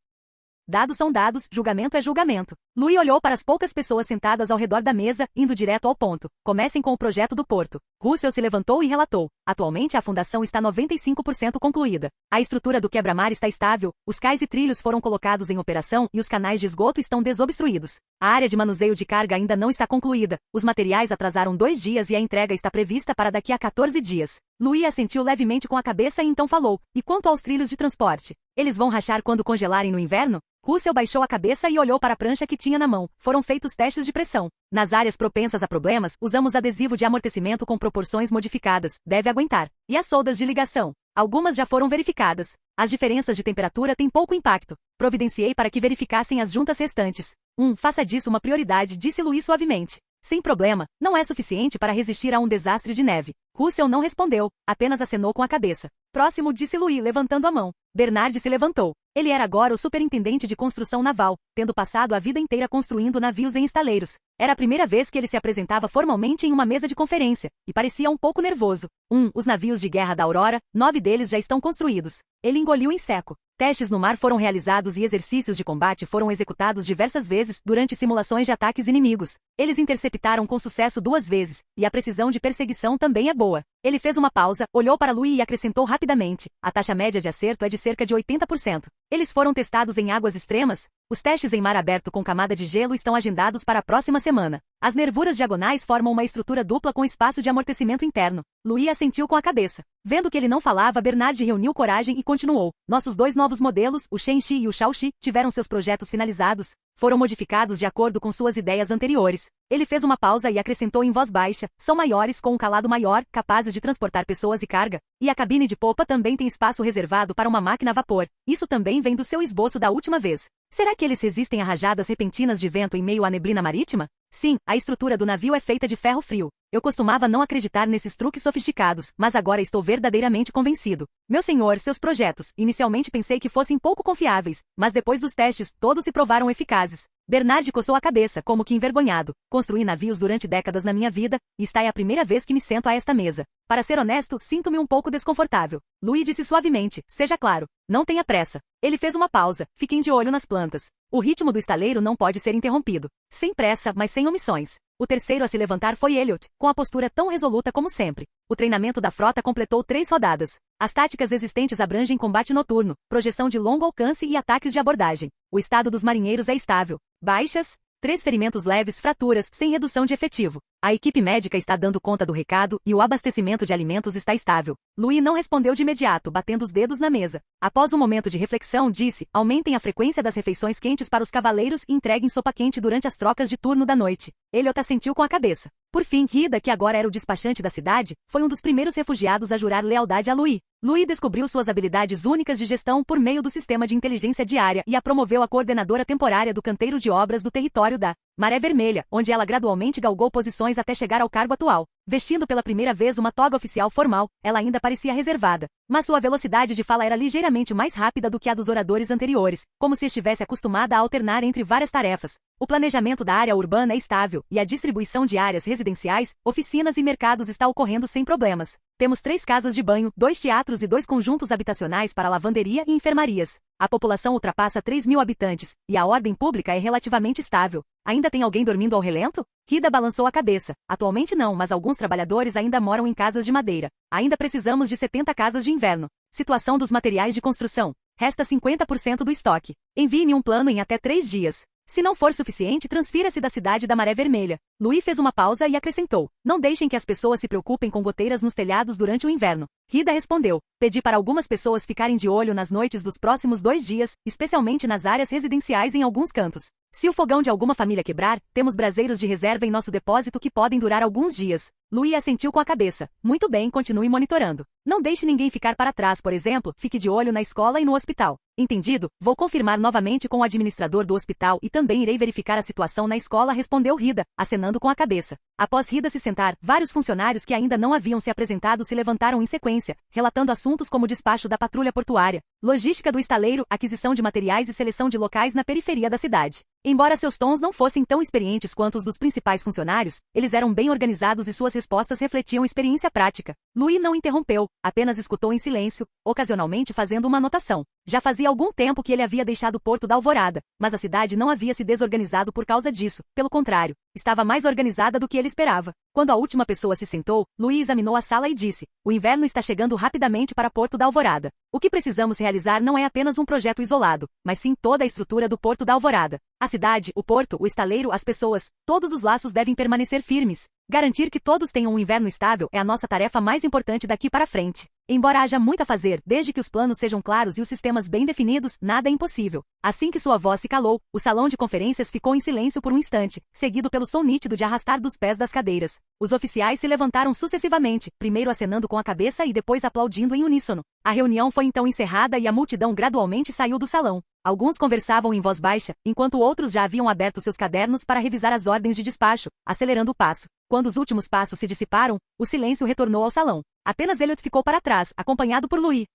Dados são dados, julgamento é julgamento. Louis olhou para as poucas pessoas sentadas ao redor da mesa, indo direto ao ponto. Comecem com o projeto do porto. Russell se levantou e relatou. Atualmente a fundação está 95% concluída. A estrutura do quebra-mar está estável, os cais e trilhos foram colocados em operação e os canais de esgoto estão desobstruídos. A área de manuseio de carga ainda não está concluída. Os materiais atrasaram 2 dias e a entrega está prevista para daqui a 14 dias. Louis assentiu levemente com a cabeça e então falou. E quanto aos trilhos de transporte? Eles vão rachar quando congelarem no inverno? Russell baixou a cabeça e olhou para a prancha que tinha na mão. Foram feitos testes de pressão. Nas áreas propensas a problemas, usamos adesivo de amortecimento com proporções modificadas. Deve aguentar. E as soldas de ligação? Algumas já foram verificadas. As diferenças de temperatura têm pouco impacto. Providenciei para que verificassem as juntas restantes. Faça disso uma prioridade, disse Louis suavemente. Sem problema, não é suficiente para resistir a um desastre de neve. Russell não respondeu, apenas acenou com a cabeça. Próximo, disse Louis, levantando a mão. Bernard se levantou. Ele era agora o superintendente de construção naval, tendo passado a vida inteira construindo navios em estaleiros. Era a primeira vez que ele se apresentava formalmente em uma mesa de conferência, e parecia um pouco nervoso. Os navios de guerra da Aurora, 9 deles já estão construídos. Ele engoliu em seco. Testes no mar foram realizados e exercícios de combate foram executados diversas vezes durante simulações de ataques inimigos. Eles interceptaram com sucesso 2 vezes, e a precisão de perseguição também é boa. Ele fez uma pausa, olhou para Louis e acrescentou rapidamente. A taxa média de acerto é de cerca de 80%. Eles foram testados em águas extremas? Os testes em mar aberto com camada de gelo estão agendados para a próxima semana. As nervuras diagonais formam uma estrutura dupla com espaço de amortecimento interno. Louis assentiu com a cabeça. Vendo que ele não falava, Bernard reuniu coragem e continuou. Nossos 2 novos modelos, o Shenxi e o Shaoxi, tiveram seus projetos finalizados. Foram modificados de acordo com suas ideias anteriores. Ele fez uma pausa e acrescentou em voz baixa. São maiores com um calado maior, capazes de transportar pessoas e carga. E a cabine de popa também tem espaço reservado para uma máquina a vapor. Isso também vem do seu esboço da última vez. Será que eles resistem a rajadas repentinas de vento em meio à neblina marítima? Sim, a estrutura do navio é feita de ferro frio. Eu costumava não acreditar nesses truques sofisticados, mas agora estou verdadeiramente convencido. Meu senhor, seus projetos, inicialmente pensei que fossem pouco confiáveis, mas depois dos testes, todos se provaram eficazes. Bernard coçou a cabeça, como que envergonhado. Construí navios durante décadas na minha vida, e esta é a primeira vez que me sento a esta mesa. Para ser honesto, sinto-me um pouco desconfortável. Louis disse suavemente, seja claro, não tenha pressa. Ele fez uma pausa, fiquem de olho nas plantas. O ritmo do estaleiro não pode ser interrompido. Sem pressa, mas sem omissões. O terceiro a se levantar foi Elliot, com a postura tão resoluta como sempre. O treinamento da frota completou 3 rodadas. As táticas existentes abrangem combate noturno, projeção de longo alcance e ataques de abordagem. O estado dos marinheiros é estável. Baixas, 3 ferimentos leves, fraturas, sem redução de efetivo. A equipe médica está dando conta do recado e o abastecimento de alimentos está estável. Louis não respondeu de imediato, batendo os dedos na mesa. Após um momento de reflexão, disse, aumentem a frequência das refeições quentes para os cavaleiros e entreguem sopa quente durante as trocas de turno da noite. Elliot assentiu com a cabeça. Por fim, Rida, que agora era o despachante da cidade, foi um dos primeiros refugiados a jurar lealdade a Louis. Louis descobriu suas habilidades únicas de gestão por meio do sistema de inteligência diária e a promoveu a coordenadora temporária do canteiro de obras do território da Maré Vermelha, onde ela gradualmente galgou posições até chegar ao cargo atual. Vestindo pela primeira vez uma toga oficial formal, ela ainda parecia reservada, mas sua velocidade de fala era ligeiramente mais rápida do que a dos oradores anteriores, como se estivesse acostumada a alternar entre várias tarefas. O planejamento da área urbana é estável, e a distribuição de áreas residenciais, oficinas e mercados está ocorrendo sem problemas. Temos 3 casas de banho, 2 teatros e 2 conjuntos habitacionais para lavanderia e enfermarias. A população ultrapassa 3.000 habitantes, e a ordem pública é relativamente estável. Ainda tem alguém dormindo ao relento? Rida balançou a cabeça. Atualmente não, mas alguns trabalhadores ainda moram em casas de madeira. Ainda precisamos de 70 casas de inverno. Situação dos materiais de construção. Resta 50% do estoque. Envie-me um plano em até 3 dias. Se não for suficiente, transfira-se da cidade da Maré Vermelha. Louis fez uma pausa e acrescentou: não deixem que as pessoas se preocupem com goteiras nos telhados durante o inverno. Rida respondeu: pedi para algumas pessoas ficarem de olho nas noites dos próximos 2 dias, especialmente nas áreas residenciais em alguns cantos. Se o fogão de alguma família quebrar, temos braseiros de reserva em nosso depósito que podem durar alguns dias. Louis assentiu com a cabeça. Muito bem, continue monitorando. Não deixe ninguém ficar para trás, por exemplo, fique de olho na escola e no hospital. Entendido? Vou confirmar novamente com o administrador do hospital e também irei verificar a situação na escola, respondeu Rida, acenando com a cabeça. Após Rida se sentar, vários funcionários que ainda não haviam se apresentado se levantaram em sequência, relatando assuntos como despacho da patrulha portuária, logística do estaleiro, aquisição de materiais e seleção de locais na periferia da cidade. Embora seus tons não fossem tão experientes quanto os dos principais funcionários, eles eram bem organizados e suas respostas refletiam experiência prática. Louis não interrompeu, apenas escutou em silêncio, ocasionalmente fazendo uma anotação. Já fazia algum tempo que ele havia deixado o Porto da Alvorada, mas a cidade não havia se desorganizado por causa disso, pelo contrário, estava mais organizada do que ele esperava. Quando a última pessoa se sentou, Louis examinou a sala e disse: o inverno está chegando rapidamente para Porto da Alvorada. O que precisamos realizar não é apenas um projeto isolado, mas sim toda a estrutura do Porto da Alvorada. A cidade, o porto, o estaleiro, as pessoas, todos os laços devem permanecer firmes. Garantir que todos tenham um inverno estável é a nossa tarefa mais importante daqui para frente. Embora haja muito a fazer, desde que os planos sejam claros e os sistemas bem definidos, nada é impossível. Assim que sua voz se calou, o salão de conferências ficou em silêncio por um instante, seguido pelo som nítido de arrastar dos pés das cadeiras. Os oficiais se levantaram sucessivamente, primeiro acenando com a cabeça e depois aplaudindo em uníssono. A reunião foi então encerrada e a multidão gradualmente saiu do salão. Alguns conversavam em voz baixa, enquanto outros já haviam aberto seus cadernos para revisar as ordens de despacho, acelerando o passo. Quando os últimos passos se dissiparam, o silêncio retornou ao salão. Apenas Elliot ficou para trás, acompanhado por Louis.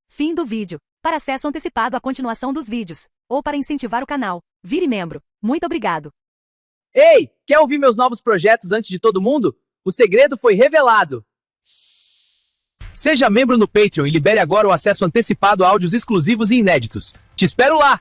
Fim do vídeo. Para acesso antecipado à continuação dos vídeos, ou para incentivar o canal, vire membro. Muito obrigado. Ei, quer ouvir meus novos projetos antes de todo mundo? O segredo foi revelado. Seja membro no Patreon e libere agora o acesso antecipado a áudios exclusivos e inéditos. Te espero lá!